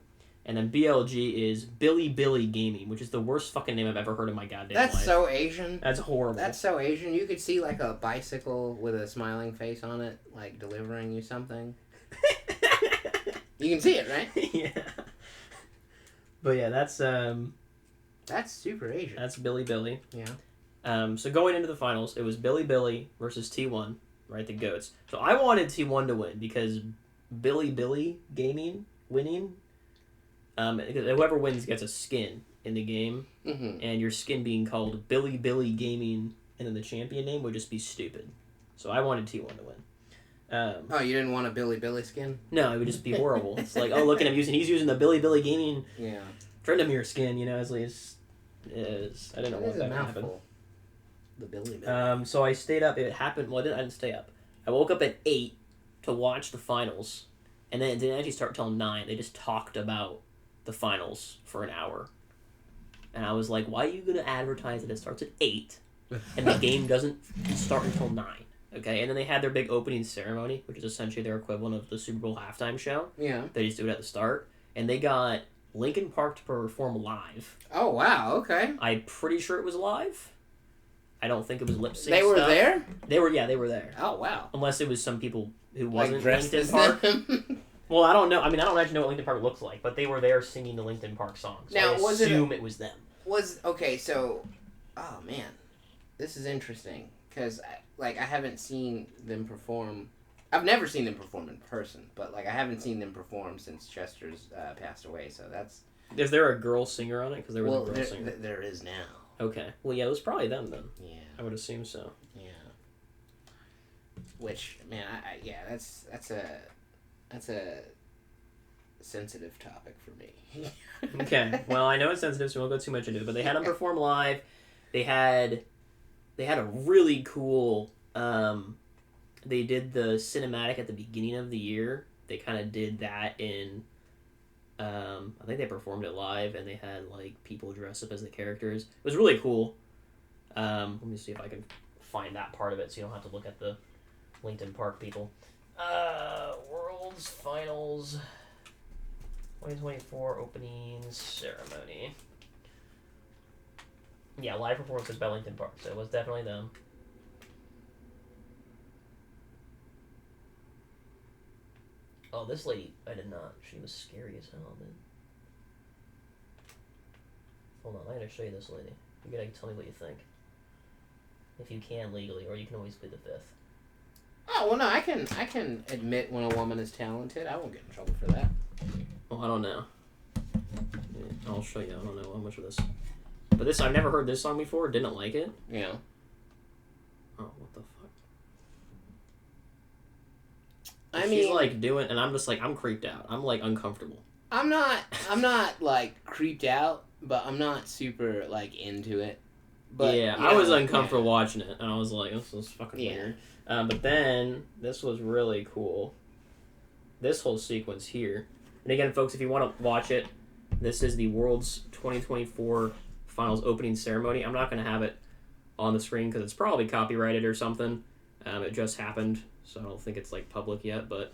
And then BLG is Billy Gaming, which is the worst fucking name I've ever heard in my goddamn life. That's so Asian. That's horrible. That's so Asian. You could see like a bicycle with a smiling face on it, like delivering you something. You can see it, right? Yeah. But yeah, that's super Asian. That's Billy. Yeah. So going into the finals, it was Billy versus T1, right? The GOATs. So I wanted T1 to win because Billy Gaming winning. Because whoever wins gets a skin in the game, and your skin being called Billy Gaming and then the champion name would just be stupid. So I wanted T1 to win. Oh, you didn't want a Billy skin? No, it would just be horrible. It's like, oh, look at him he's using the Billy Gaming Trendamere skin, you know, I didn't know what that happened. The Billy. So I stayed up. It happened. Well, I didn't stay up. I woke up at 8 to watch the finals, and then it didn't actually start till 9. They just talked about the finals for an hour, and I was like, "Why are you going to advertise that it starts at 8, and the game doesn't start until 9?" Okay, and then they had their big opening ceremony, which is essentially their equivalent of the Super Bowl halftime show. Yeah. They just do it at the start, and they got Linkin Park to perform live. Oh wow! Okay. I'm pretty sure it was live. I don't think it was lip sync. They were stuff. there? They were there. Oh, wow. Unless it was some people who Like wasn't dressed Linkin as Park. them? Well, I don't know. I mean, I don't actually know what Linkin Park looks like, but they were there singing the Linkin Park songs. So Now, I was assume it was them. Okay, so... Oh, man. This is interesting. Because, I haven't seen them perform... I've never seen them perform in person, but, I haven't seen them perform since Chester's passed away, so that's... Is there a girl singer on it? Because there was a girl singer. There is now. Okay. Well, yeah, it was probably them then. Yeah. I would assume so. Yeah. Which, man, that's a sensitive topic for me. Okay. Well, I know it's sensitive, so we won't go too much into it. But they had them perform live. They had a really cool. They did the cinematic at the beginning of the year. They kind of did that in. I think they performed it live, and they had people dress up as the characters. It was really cool. Let me see if I can find that part of it, so you don't have to look at the Linkin Park people. World's Finals 2024 openings ceremony. Yeah, live performances by Linkin Park, so it was definitely them. Oh, this lady, I did not. She was scary as hell, man. Hold on, I'm gonna show you this lady. You're gonna tell me what you think. If you can legally, or you can always plead the fifth. Oh, well, no, I can admit when a woman is talented. I won't get in trouble for that. Well, I don't know. I'll show you. I don't know how much of this. But this, I've never heard this song before. Didn't like it. Yeah. Oh, what the fuck? I mean, she's doing, and I'm just I'm creeped out. I'm uncomfortable. I'm not creeped out, but I'm not super into it. But yeah, I was uncomfortable watching it, and I was like, this is fucking weird. But then this was really cool. This whole sequence here, and again, folks, if you want to watch it, this is the World's 2024 Finals opening ceremony. I'm not going to have it on the screen because it's probably copyrighted or something. It just happened, so I don't think it's public yet. But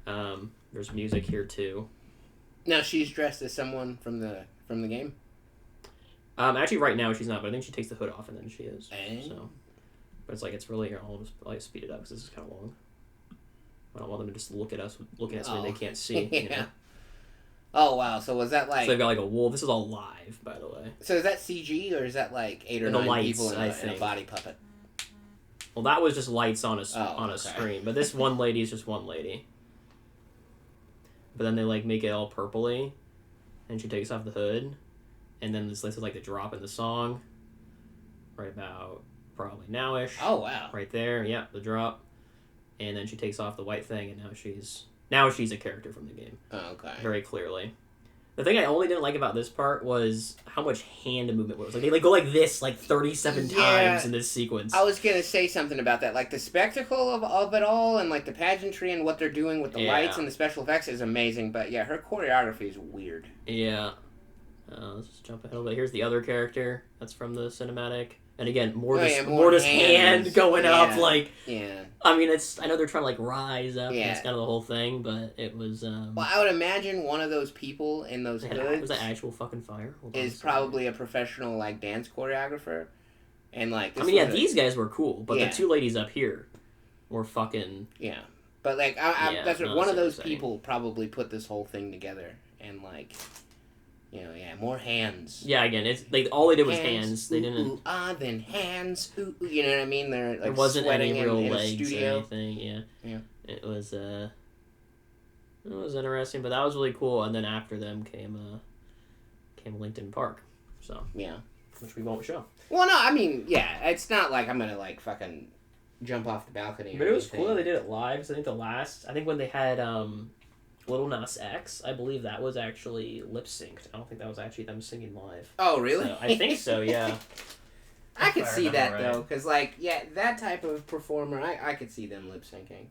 there's music here too. Now she's dressed as someone from the game. Actually, right now she's not, but I think she takes the hood off and then she is. Dang. So, but it's it's really here. I'll just speed it up because this is kind of long. I don't want them to just look at us, looking at something they can't see. Yeah. You know? Oh wow! So was that like? So they've got like a wolf. This is all live, by the way. So is that CG or is that like 8 or The 9 lights, people in I a think. body puppet? Well, that was just lights on a okay. screen, but this one lady is just one lady. But then they like make it all purpley, and she takes off the hood, and then this is like the drop in the song. Right about probably nowish. Oh wow! Right there, yeah, the drop, and then she takes off the white thing, and now she's a character from the game. Oh, okay. Very clearly. The thing I only didn't like about this part was how much hand movement was. Like, they like go like this like 37 times in this sequence. I was gonna say something about that. Like, the spectacle of it all and, like, the pageantry and what they're doing with the lights and the special effects is amazing. But, yeah, her choreography is weird. Yeah. Let's just jump ahead a little bit. Here's the other character that's from the cinematic. And again, more just hand going up, like... Yeah. I mean, I know they're trying to, like, rise up, and it's kind of the whole thing, but it was, Well, I would imagine one of those people in those hoods... Was that actual fucking fire? Is probably a professional, like, dance choreographer. And, like... I mean, yeah, these guys were cool, but the two ladies up here were fucking... Yeah. But, like, that's what one of those people probably put this whole thing together. And, like... You know, more hands. Yeah, again, it's like all they did was hands. They didn't. Ooh, then hands. Ooh, you know what I mean? They're like there wasn't sweating any real in legs a studio. or anything. Yeah. Yeah. It was interesting, but that was really cool. And then after them came Linkin Park. So yeah, which we won't show. Well, no, I mean, yeah, it's not like I'm gonna like fucking jump off the balcony. But it was cool that they did it live. Cause I think when they had Little Nas X, I believe that was actually lip synced. I don't think that was actually them singing live. Oh, really? So, I think so, yeah. I could see that, though, because, like, yeah, that type of performer, I could see them lip syncing.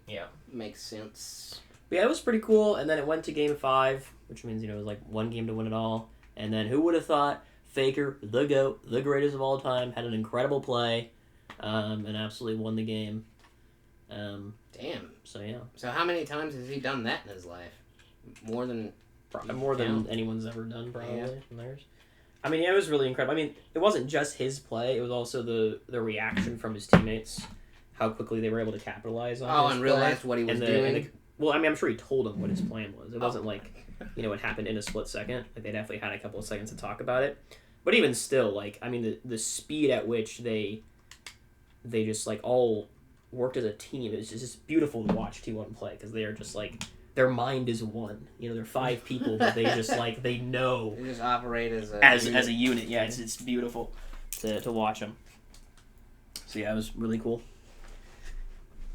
Yeah. Makes sense. But yeah, it was pretty cool, and then it went to Game 5, which means, it was, like, one game to win it all. And then who would have thought Faker, the GOAT, the greatest of all time, had an incredible play, and absolutely won the game. Damn. So yeah. So how many times has he done that in his life? More than anyone's ever done, probably. Yeah. Theirs. I mean, yeah, it was really incredible. I mean, it wasn't just his play; it was also the reaction from his teammates, how quickly they were able to capitalize on. Oh, and realized what he was doing. Well, I mean, I'm sure he told them what his plan was. It wasn't like, it happened in a split second. Like, they definitely had a couple of seconds to talk about it. But even still, like, I mean, the speed at which they just like all worked as a team. It's just beautiful to watch T1 play because they are just like their mind is one. They're 5 people, but they just like they know. They just operate as a unit. Yeah, it's beautiful to watch them. So yeah, it was really cool.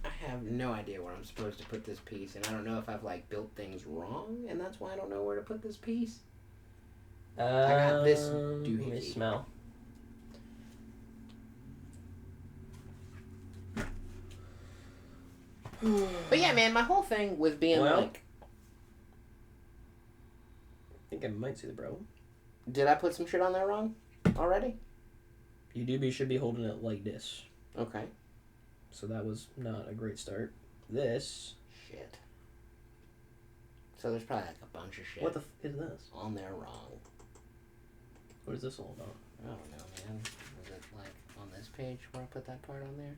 I have no idea where I'm supposed to put this piece, and I don't know if I've like built things wrong, and that's why I don't know where to put this piece. I got this doohickey. Let me smell. But yeah, man, my whole thing with being like... I think I might see the problem. Did I put some shit on there wrong already? You should be holding it like this. Okay. So that was not a great start. This... Shit. So there's probably like a bunch of shit. What the is this? On there wrong. What is this all about? I don't know, man. Was it like on this page where I put that part on there?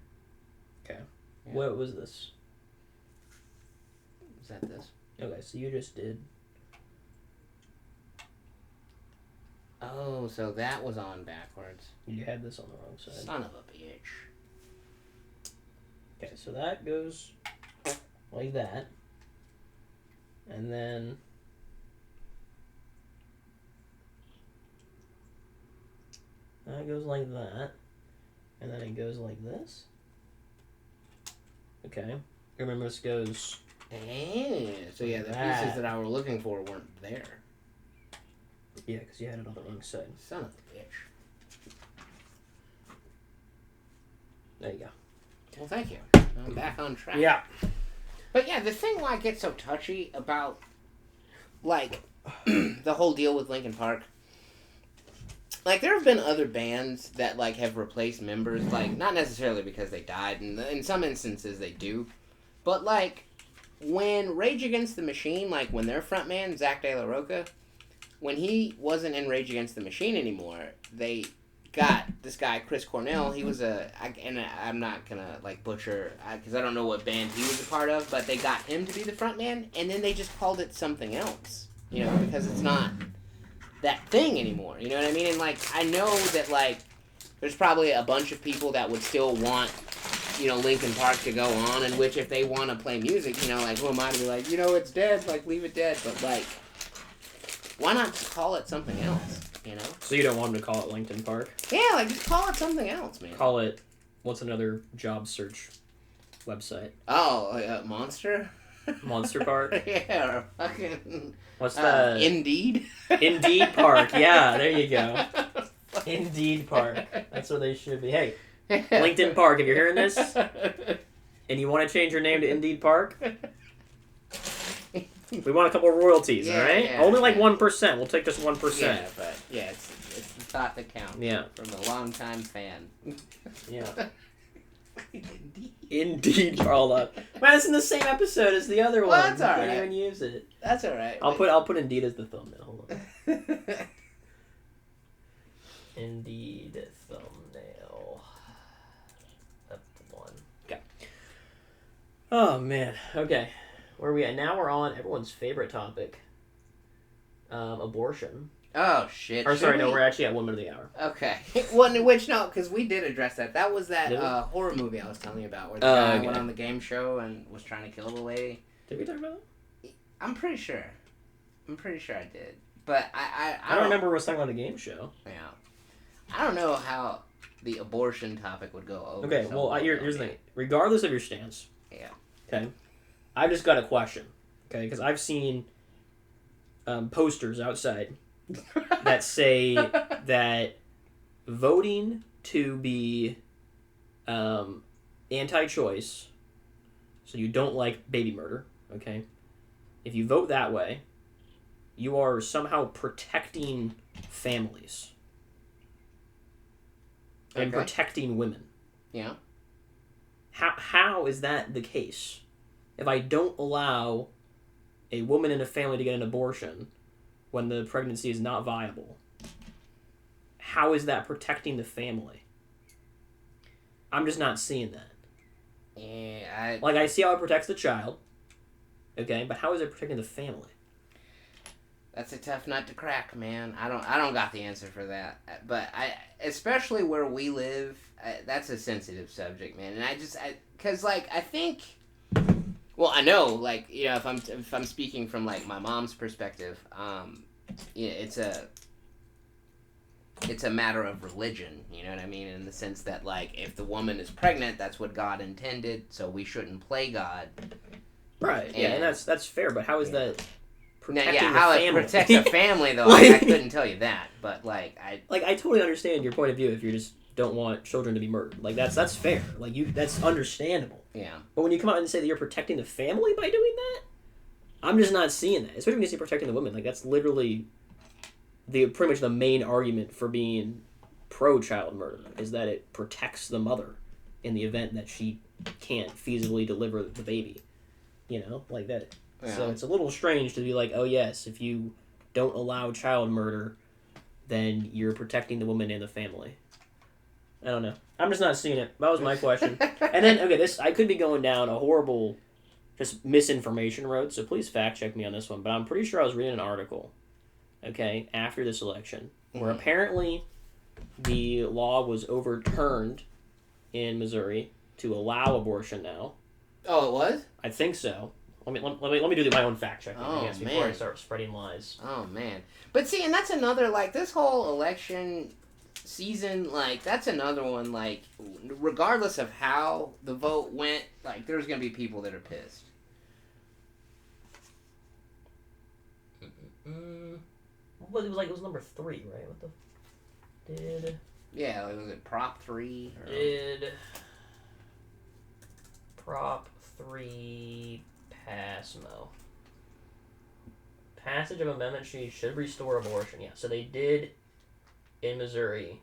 Okay. Yeah. What was this? Is that this? Okay, so you just did... Oh, so that was on backwards. You had this on the wrong side. Son of a bitch. Okay, so that goes like that. And then... that goes like that. And then it goes like this. Okay. Remember, this goes... so yeah, the pieces that I were looking for weren't there. Yeah, because you had it on the wrong side. Son of a bitch. There you go. Well, thank you. I'm back on track. Yeah. But yeah, the thing why I get so touchy about, like, the whole deal with Linkin Park, like, there have been other bands that, like, have replaced members, like, not necessarily because they died, and in some instances they do, but, like, when Rage Against the Machine, like, when their frontman, Zach De La Rocha, when he wasn't in Rage Against the Machine anymore, they got this guy, Chris Cornell. He was and I'm not gonna, like, butcher, because I don't know what band he was a part of, but they got him to be the frontman, and then they just called it something else. You know, because it's not that thing anymore. You know what I mean? And like, I know that like, there's probably a bunch of people that would still want, you know, Linkin Park to go on, and which if they want to play music, you know, like, who am I to be like, you know, it's dead, like, leave it dead, but like, why not just call it something else, you know? So you don't want them to call it Linkin Park? Yeah, like, just call it something else, man. Call it, what's another job search website? Oh, Monster? Monster Park? Yeah, or fucking... What's that? Indeed? Indeed Park, yeah, there you go. Indeed Park. That's what they should be. Hey, LinkedIn Park, if you're hearing this, and you want to change your name to Indeed Park, we want a couple of royalties, Yeah, alright? yeah, Only like yeah. 1%. We'll take just 1%. Yeah, but, yeah, it's the thought that counts. Yeah. From a longtime fan. Yeah. Indeed. Indeed, Carla. Man, it's in the same episode as the other one. Well, that's You alright. can't even use it. That's alright. I'll put Indeed as the thumbnail. Hold on. Indeed thumbnail. That's the one. Okay. Oh man. Okay. Where are we at? Now we're on everyone's favorite topic. Abortion. Oh, shit. Or sorry, Should no, we- we're actually at Women of the Hour. Okay. Well, which, no, because we did address that. That was that Did we? horror movie I was telling you about, where the Oh, guy okay. went on the game show and was trying to kill the lady. Did we talk about that? I'm pretty sure. I did. But I I don't remember us talking about the game show. Yeah. I don't know how the abortion topic would go over. Okay, so well, well, here's the okay. thing. Regardless of your stance, Yeah. okay, I've just got a question, okay, because I've seen posters outside that say that voting to be anti-choice, so you don't like baby murder, okay, if you vote that way, you are somehow protecting families and Okay. protecting women. Yeah. How is that the case? If I don't allow a woman in a family to get an abortion when the pregnancy is not viable, how is that protecting the family? I'm just not seeing that. Yeah. Like, I see how it protects the child, okay, but how is it protecting the family? That's a tough nut to crack, man. I don't got the answer for that. But especially where we live, that's a sensitive subject, man. And cause like I think, well, I know, like, you know, if I'm speaking from like my mom's perspective, yeah, it's a matter of religion. You know what I mean? In the sense that like if the woman is pregnant, that's what God intended, so we shouldn't play God. Right. Yeah, and And- that's fair. But how is that protecting yeah, the how family? it protects a family, though, Like- I couldn't tell you that. But like I totally understand your point of view if you just don't want children to be murdered. Like that's fair. Like that's understandable. yeah. But when you come out and say that you're protecting the family by doing that, I'm just not seeing that. Especially when you say protecting the women. Like that's literally pretty much the main argument for being pro child murder is that it protects the mother in the event that she can't feasibly deliver the baby. You know, like that. Yeah. So it's a little strange to be like, oh yes, if you don't allow child murder, then you're protecting the woman and the family. I don't know. I'm just not seeing it. That was my question. And then, okay, I could be going down a horrible, just misinformation road, so please fact check me on this one, but I'm pretty sure I was reading an article, okay, after this election, where Mhm. apparently the law was overturned in Missouri to allow abortion now. Oh, it was? I think so. Let me do my own fact checking, Oh, I guess, before I man. start spreading lies. Oh, man. But see, and that's another, like, this whole election season, like, that's another one, like, regardless of how the vote went, like, there's going to be people that are pissed. Well, it was number 3, right? What the Yeah, like, was it Prop 3? Or... did Prop 3 pass? No. Passage of amendment should restore abortion. Yeah, so they did in Missouri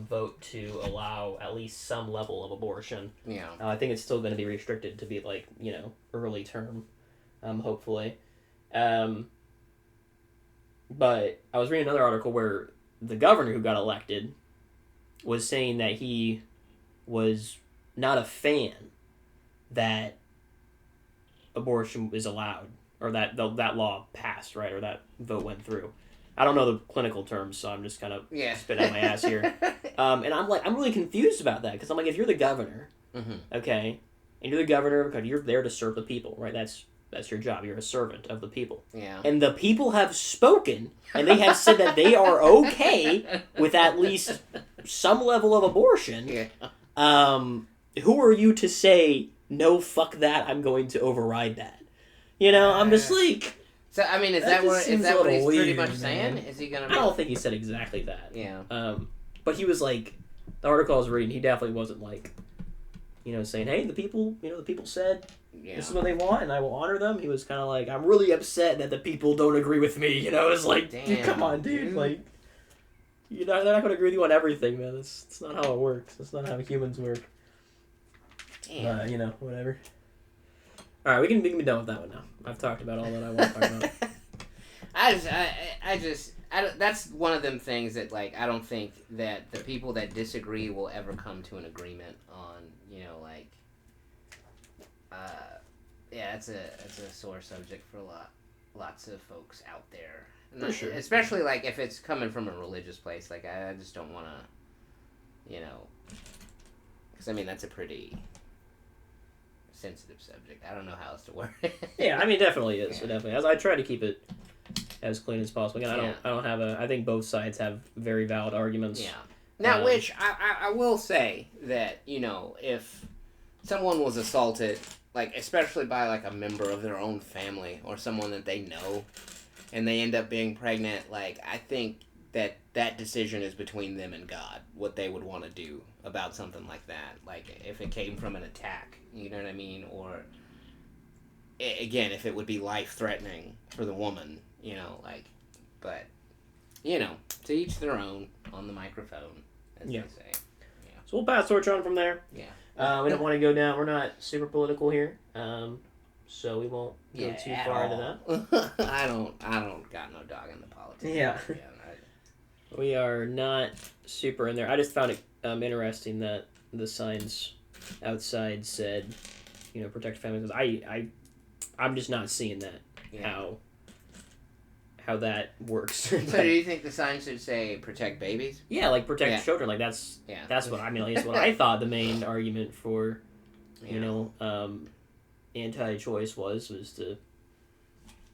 vote to allow at least some level of abortion. Yeah. I think it's still going to be restricted to be like, you know, early term, hopefully. But I was reading another article where the governor who got elected was saying that he was not a fan that abortion is allowed or that law passed, right, or that vote went through. I don't know the clinical terms, so I'm just kind of spit out my ass here. And I'm really confused about that, because I'm like, if you're the governor, okay, and you're the governor because you're there to serve the people, right? That's your job. You're a servant of the people. Yeah. And the people have spoken, and they have said that they are okay with at least some level of abortion. Yeah. Who are you to say, no, fuck that, I'm going to override that? You know, I'm just like... So, I mean, is that what he's pretty much saying? Is he going to... I don't think he said exactly that. Yeah. But he was like... The article I was reading, he definitely wasn't like... You know, saying, hey, the people said... This is what they want, and I will honor them. He was kind of like, I'm really upset that the people don't agree with me. You know, it's like, dude, come on, dude. Like, they're not going to agree with you on everything, man. That's not how it works. That's not how humans work. Damn. You know, whatever. All right, we can be done with that one now. I've talked about all that I want to talk about. I just, that's one of them things that, like, I don't think that the people that disagree will ever come to an agreement on, you know, like, yeah, it's a sore subject for lots of folks out there. And for sure. Especially, like, if it's coming from a religious place. Like, I just don't want to, you know, because, I mean, that's a pretty sensitive subject. I don't know how else to word it. Yeah, I mean, it definitely is. It definitely is. I try to keep it as clean as possible. Again, I don't have I think both sides have very valid arguments. Yeah. Now, which I will say that, you know, if someone was assaulted, like, especially by, like, a member of their own family or someone that they know, and they end up being pregnant, like, I think that decision is between them and God, what they would want to do about something like that. Like, if it came from an attack, you know what I mean? Or, again, if it would be life-threatening for the woman, you know, like, but, you know, to each their own on the microphone, as they say. Yeah. So we'll pass torch on from there. Yeah. We don't want to go down. We're not super political here, so we won't go too far into that. I don't got no dog in the politics. Yeah. We are not super in there. I just found it interesting that the signs outside said, you know, protect families. I'm just not seeing that. Yeah. How that works. So do you think the sign should say protect babies? Yeah, like protect children. Like that's what I mean. At least what I thought the main argument for, you know, anti-choice was to,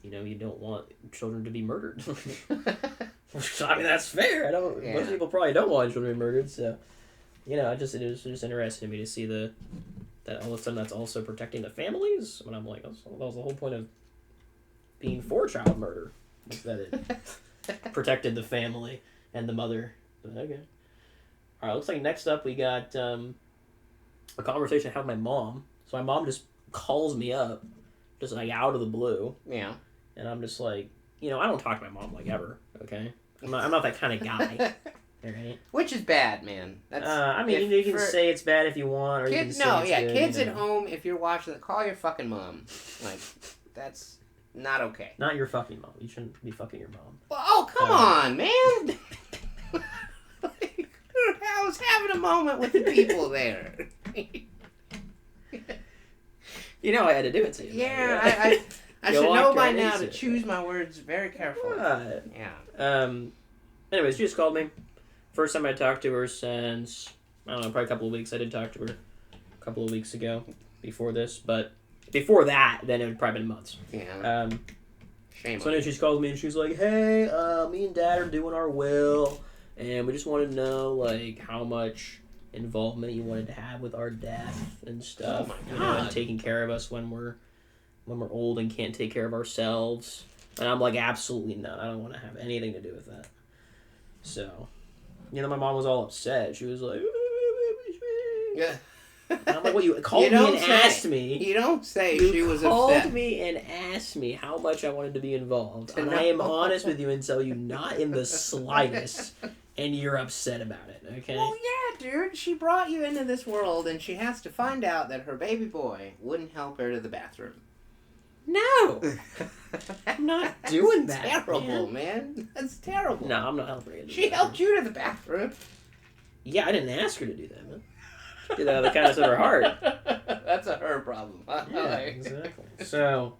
you know, you don't want children to be murdered. I mean, that's fair. Most people probably don't want children to be murdered. So, you know, it was just interesting to me to see that all of a sudden that's also protecting the families. When I'm like, that was the whole point of being for child murder. That it protected the family and the mother. But okay. All right, looks like next up we got a conversation I had with my mom. So my mom just calls me up, just like out of the blue. Yeah. And I'm just like, you know, I don't talk to my mom like ever. Okay. I'm not that kind of guy. Right? Which is bad, man. That's, I mean, you can say it's bad if you want, or you can say it's good, kids you know. at home, if you're watching it, call your fucking mom. Like, that's not okay. Not your fucking mom. You shouldn't be fucking your mom. Well, oh, come on, man. I was having a moment with the people there. You know I had to do it to you. Yeah, I should know by now to choose my words very carefully. What? Yeah. Anyways, she just called me. First time I talked to her since, I don't know, probably a couple of weeks. I did talk to her a couple of weeks ago before this, but before that, then it would probably been months. Yeah. Shame so then she called me and she's like, hey, me and Dad are doing our will, and we just wanted to know, like, how much involvement you wanted to have with our death and stuff. Oh my God. You know, and taking care of us when we're old and can't take care of ourselves. And I'm like, absolutely not. I don't want to have anything to do with that. So, you know, my mom was all upset. She was like, yeah. And I'm like, well, you called me and asked me. You don't say you she was called upset. me and asked me how much I wanted to be involved. And I am honest with you and tell you not in the slightest. And you're upset about it, okay? Well, yeah, dude. She brought you into this world, and she has to find out that her baby boy wouldn't help her to the bathroom. No! I'm not doing that. Terrible, man. That's terrible. No, I'm not helping her. She helped you to the bathroom. Yeah, I didn't ask her to do that, man. She did that out of the kindness of her heart. That's a her problem. Yeah, exactly. So,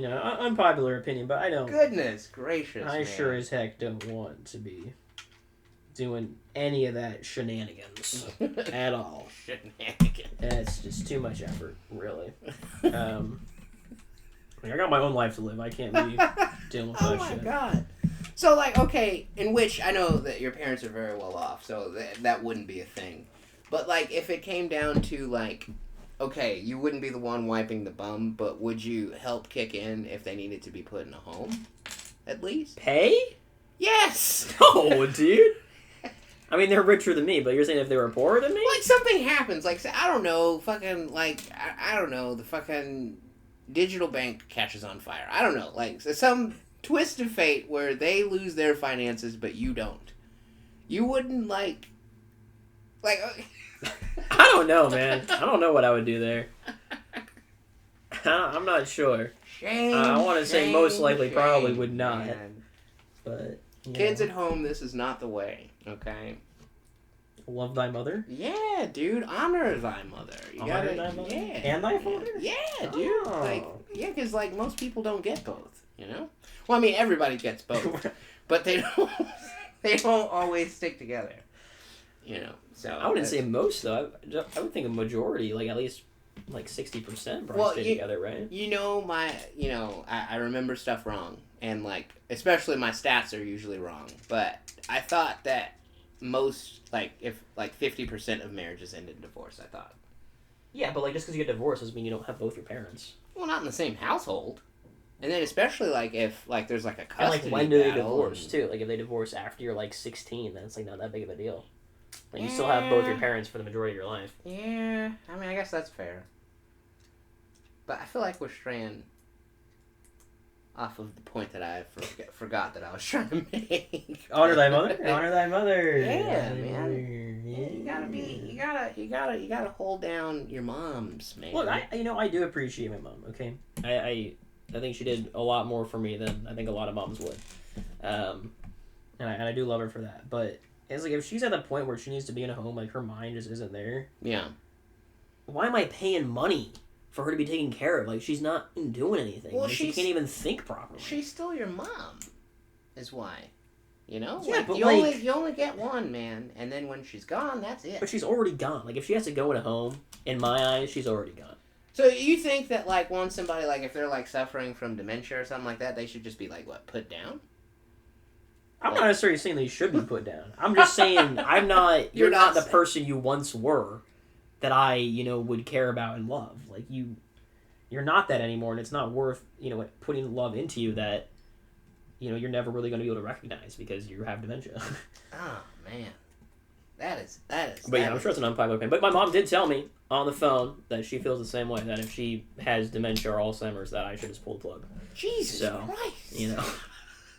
You know, unpopular opinion, but I don't. Goodness gracious, I man. sure as heck don't want to be doing any of that shenanigans at all. Shenanigans. It's just too much effort, really. I got my own life to live. I can't be dealing with that shit. Oh my god. So, like, okay, in which I know that your parents are very well off, so that wouldn't be a thing. But, like, if it came down to, like, okay, you wouldn't be the one wiping the bum, but would you help kick in if they needed to be put in a home? At least? Pay? Yes! No, dude. I mean, they're richer than me, but you're saying if they were poorer than me? Like, something happens. Like, I don't know, fucking, like, I don't know, the fucking digital bank catches on fire. I don't know. Like, some twist of fate where they lose their finances, but you don't. You wouldn't, like... I don't know, man. I don't know what I would do there. I'm not sure. Shame. I want to say most likely shame, probably would not. man. But Kids at home, this is not the way, okay? Love thy mother? Yeah, dude. Honor thy mother. You Honor gotta, thy mother? yeah. And thy father? Yeah, dude. Oh. Like, yeah, because, like, most people don't get both, you know? Well, I mean, everybody gets both. But they don't always stick together. You know, so... I wouldn't say most, though. I would think a majority, like at least like 60% probably stay together, right? You know, I remember stuff wrong. And, like, especially my stats are usually wrong. But I thought that most, like, if, like, 50% of marriages end in divorce, I thought. Yeah, but, like, just because you get divorced doesn't mean you don't have both your parents. Well, not in the same household. And then especially, like, if, like, there's, like, a custody And, like, when do they battle divorce, and... too? Like, if they divorce after you're, like, 16, then it's, like, not that big of a deal. Like, you still have both your parents for the majority of your life. Yeah, I mean, I guess that's fair. But I feel like we're straying off of the point that I forgot that I was trying to make. Honor thy mother. Honor thy mother. Yeah, man. Yeah, you gotta hold down your moms, man. Look, I do appreciate my mom. Okay, I think she did a lot more for me than I think a lot of moms would, and I do love her for that. But it's like if she's at the point where she needs to be in a home, like her mind just isn't there. Yeah. Why am I paying money for her to be taken care of? Like, she's not doing anything. Well, like, she can't even think properly. She's still your mom, is why. You know? Yeah, like, but you only get one, man. And then when she's gone, that's it. But she's already gone. Like, if she has to go in a home, in my eyes, she's already gone. So you think that, like, once somebody, like, if they're, like, suffering from dementia or something like that, they should just be, like, what, put down? I'm not necessarily saying that you should be put down. I'm just saying you're not the person you once were that I, would care about and love. Like, you're not that anymore, and it's not worth, putting love into you that, you're never really going to be able to recognize because you have dementia. Oh, man. That is. But yeah, I'm sure it's an unpopular opinion. But my mom did tell me on the phone that she feels the same way, that if she has dementia or Alzheimer's, that I should just pull the plug. Jesus Christ.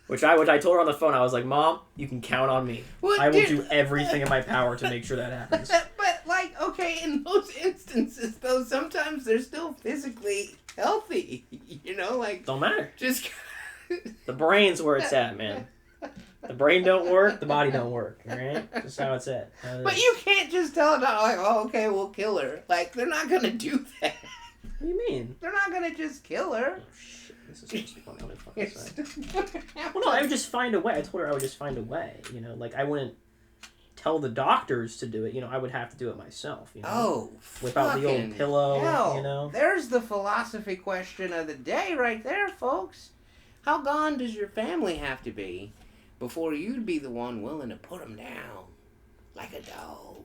Which I told her on the phone. I was like, Mom, you can count on me. Well, I will do everything in my power to make sure that happens. But, like, okay, in those instances, though, sometimes they're still physically healthy. Like... Don't matter. Just... The brain's where it's at, man. The brain don't work, the body don't work, alright? That's how it's at. But you can't just tell a doctor, like, oh, okay, we'll kill her. Like, they're not gonna do that. What do you mean? They're not gonna just kill her. Oh, shit. This is supposed to be funny. What did I fucking say? Well, no, I would just find a way. I told her I would just find a way. Like, I wouldn't tell the doctors to do it. I would have to do it myself. Oh, whip out the old pillow, hell. There's the philosophy question of the day right there, folks. How gone does your family have to be before you'd be the one willing to put them down like a dog?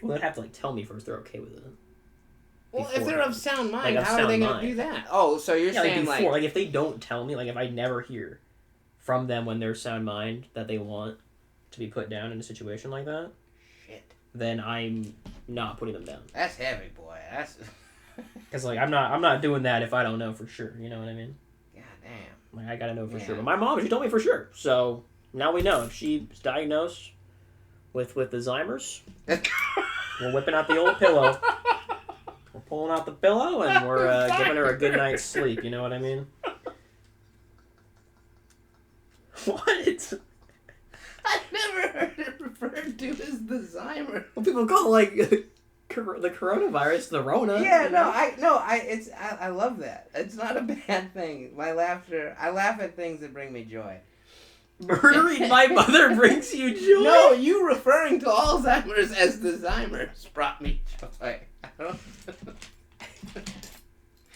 Well, they'd have to, tell me first they're okay with it. Well, if they're of sound mind, how are they going to do that? Oh, so you're saying, before, if they don't tell me, if I never hear from them when they're sound mind that they want to be put down in a situation like that, shit, then I'm not putting them down. That's heavy, boy. That's... Because, I'm not doing that if I don't know for sure, you know what I mean? God damn. I gotta know for sure. But my mom, she told me for sure. So, now we know. If she's diagnosed with Alzheimer's, we're whipping out the old pillow. We're pulling out the pillow and we're giving her a good night's sleep. You know what I mean? What? I've never heard it referred to as the Alzheimer's. Well, people call it the coronavirus, the Rona. Yeah, I love that. It's not a bad thing. My laughter, I laugh at things that bring me joy. Murdering my mother brings you joy? No, you referring to Alzheimer's as the Zymers brought me joy. I don't...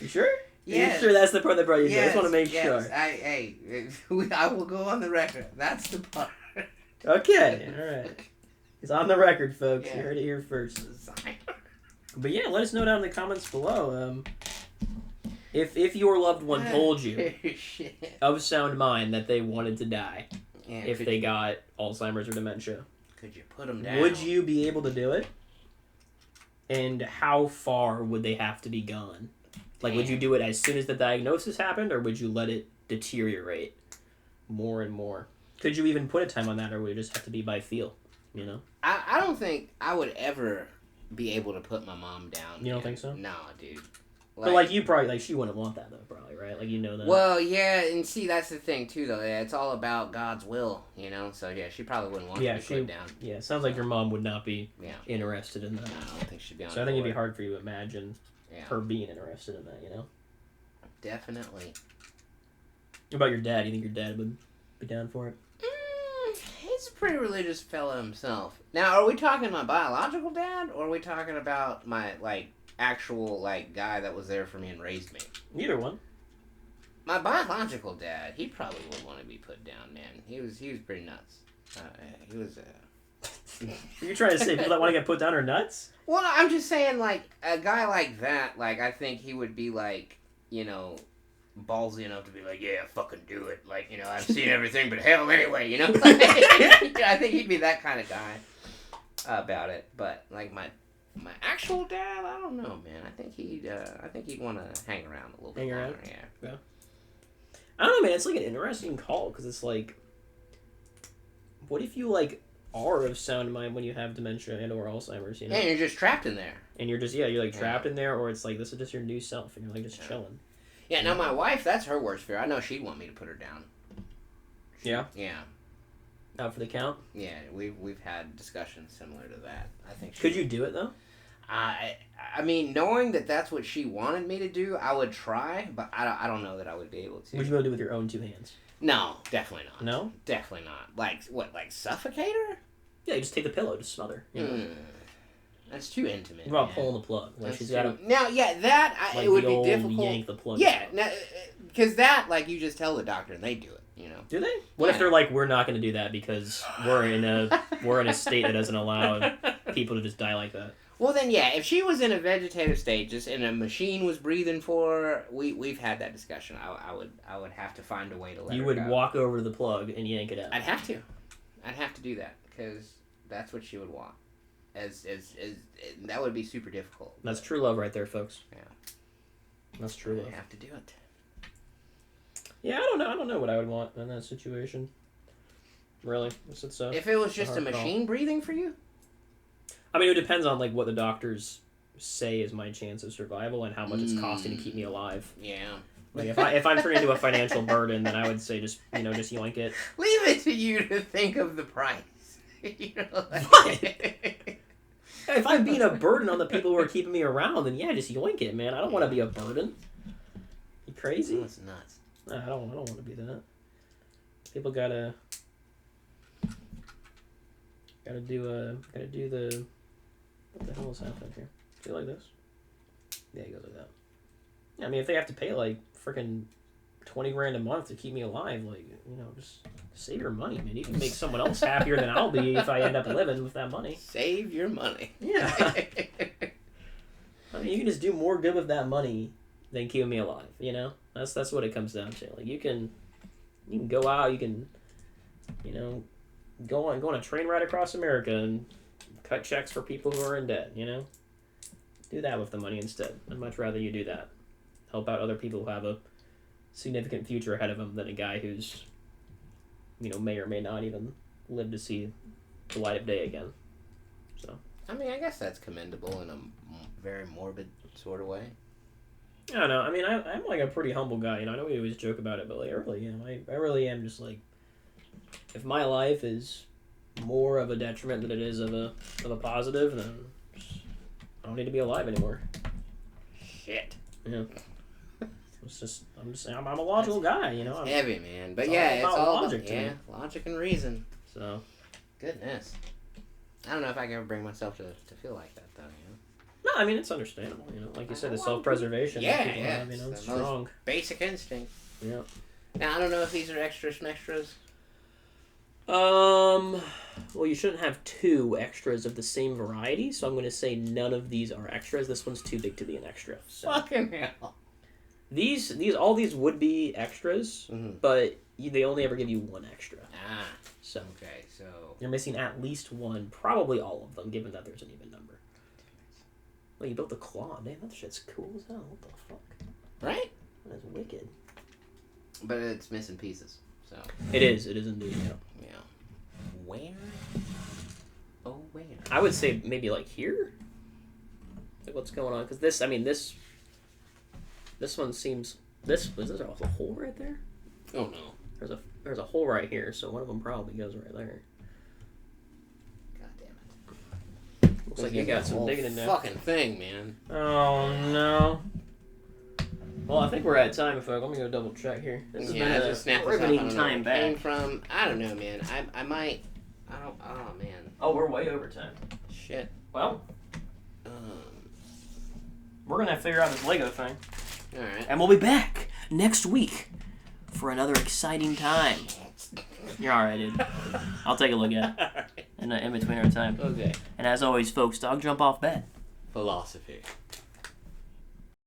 You sure? Yes. You sure that's the part that brought you joy? I just want to make yes. sure. I will go on the record. That's the part. Okay, alright. It's on the record, folks. Yeah. You heard it here first. But yeah, let us know down in the comments below. If your loved one told you of sound mind that they wanted to die, if they got Alzheimer's or dementia, could you put them down? would you be able to do it? And how far would they have to be gone? Like, would you do it as soon as the diagnosis happened, or would you let it deteriorate more and more? Could you even put a time on that, or would it just have to be by feel? You know? I don't think I would ever be able to put my mom down. You don't think so? No, dude. But, like, you probably, like, she wouldn't want that, though, probably, right? Like, you know that. Well, yeah, and see, that's the thing, too, though. Yeah, it's all about God's will, you know? So, yeah, she probably wouldn't want to be put down. Yeah, it sounds like your mom would not be interested in that. No, I don't think she'd be on So I think it'd be hard for you to imagine her being interested in that, you know? Definitely. What about your dad? Do you think your dad would be down for it? He's a pretty religious fellow himself. Now, are we talking my biological dad, or are we talking about my, like, actual, like, guy that was there for me and raised me? Either one. My biological dad, he probably would want to be put down, man. He was pretty nuts. He was, Are you trying to say people that want to get put down are nuts? Well, I'm just saying, like, a guy like that, like, I think he would be, like, you know, ballsy enough to be like, yeah, fucking do it. Like, you know, I've seen everything but hell anyway, you know? I think he'd be that kind of guy about it. But, like, my actual dad, I don't know, man. I think he'd want to hang around a little bit longer. Yeah. I don't know, man. It's, like, an interesting call, because it's, like, what if you, like, are of sound mind when you have dementia and or Alzheimer's, you know? And you're just trapped in there. And you're just, you're like trapped in there, or it's like, this is just your new self, and you're like just chilling. Yeah, now my wife, that's her worst fear. I know she'd want me to put her down. Yeah? Yeah. Out for the count? Yeah, we've had discussions similar to that. I think Could you do it, though? I mean, knowing that that's what she wanted me to do, I would try, but I don't know that I would be able to. Would you be able to do it with your own two hands? No, definitely not. No? Definitely not. Like, what, like suffocate her? Yeah, you just take the pillow, just smother. You know? That's too intimate. What about pulling the plug? Like she's got to. Now, yeah, that like it would the be old difficult. Yank the plug. Yeah, because that, like, you just tell the doctor and they do it. You know? Do they? What if they're like, we're not going to do that because we're in a state that doesn't allow people to just die like that? Well, then, yeah, if she was in a vegetative state, just and a machine was breathing for her, we've had that discussion. I would have to find a way to let her You would go. walk over to the plug and yank it out. I'd have to do that because that's what she would want. As that would be super difficult. That's true love right there, folks. Yeah, that's true love. I have to do it. Yeah, I don't know what I would want in that situation. Really, if it was just a machine breathing for you. I mean, it depends on like what the doctors say is my chance of survival and how much it's costing to keep me alive. Yeah. Like if I'm turning into a financial burden, then I would say just yoink it. Leave it to you to think of the price. You know, like... What? If I'm being a burden on the people who are keeping me around, then yeah, just yoink it, man. I don't want to be a burden. You crazy? That's nuts. No, I don't want to be that. People gotta do the. What the hell is happening here? Do you like this? Yeah, he goes like that. Yeah, I mean, if they have to pay like freaking $20,000 a month to keep me alive, like, you know, just save your money, man. You can make someone else happier than I'll be if I end up living with that money. Save your money. Yeah. I mean, you can just do more good with that money than keeping me alive. You know, that's what it comes down to. Like, you can go out, you can, you know, go on a train ride across America and cut checks for people who are in debt. You know, do that with the money instead. I'd much rather you do that. Help out other people who have a significant future ahead of them than a guy who's, you know, may or may not even live to see the light of day again. So. I mean, I guess that's commendable in a very morbid sort of way. I don't know. I mean, I'm like a pretty humble guy. You know, I know we always joke about it, but like I really am. I really am just like, if my life is more of a detriment than it is of a positive, then just I don't need to be alive anymore. Shit. Yeah. I'm just saying, I'm a logical guy, you know. It's heavy, man. But it's yeah, all it's about all logic about, to me. yeah, logic and reason. So. Goodness. I don't know if I can ever bring myself to feel like that, though, you know? No, I mean, it's understandable, you know. Like you said, the self-preservation that people have, you know, it's strong. Basic instinct. Yeah. Now, I don't know if these are extras and extras. Well, you shouldn't have 2 extras of the same variety, so I'm going to say none of these are extras. This one's too big to be an extra. So. Fucking hell. All these would be extras, but they only ever give you 1 extra. Ah. So. Okay, so... You're missing at least 1, probably all of them, given that there's an even number. Well, you built the claw. Damn, that shit's cool as hell. What the fuck? Right? That's wicked. But it's missing pieces, so... It is indeed, yeah. Yeah. Where? Oh, where? I would say maybe like here? Like what's going on? Because this one seems... Is there a hole right there? Oh, no. There's a hole right here, so one of them probably goes right there. God damn it. Looks like you got some digging in there. Fucking thing, man. Oh, no. Well, I think we're at time, folks. Let me go double check here. This has been just snap this up. riveting I don't know time where it came back. from. I don't know, man. I might... Oh, man. Oh, we're way over time. Shit. Well, we're going to have to figure out this Lego thing. Alright. And we'll be back next week for another exciting time. You're alright, dude. I'll take a look at it in between our time. Okay. And as always, folks, dog jump off bed. Philosophy.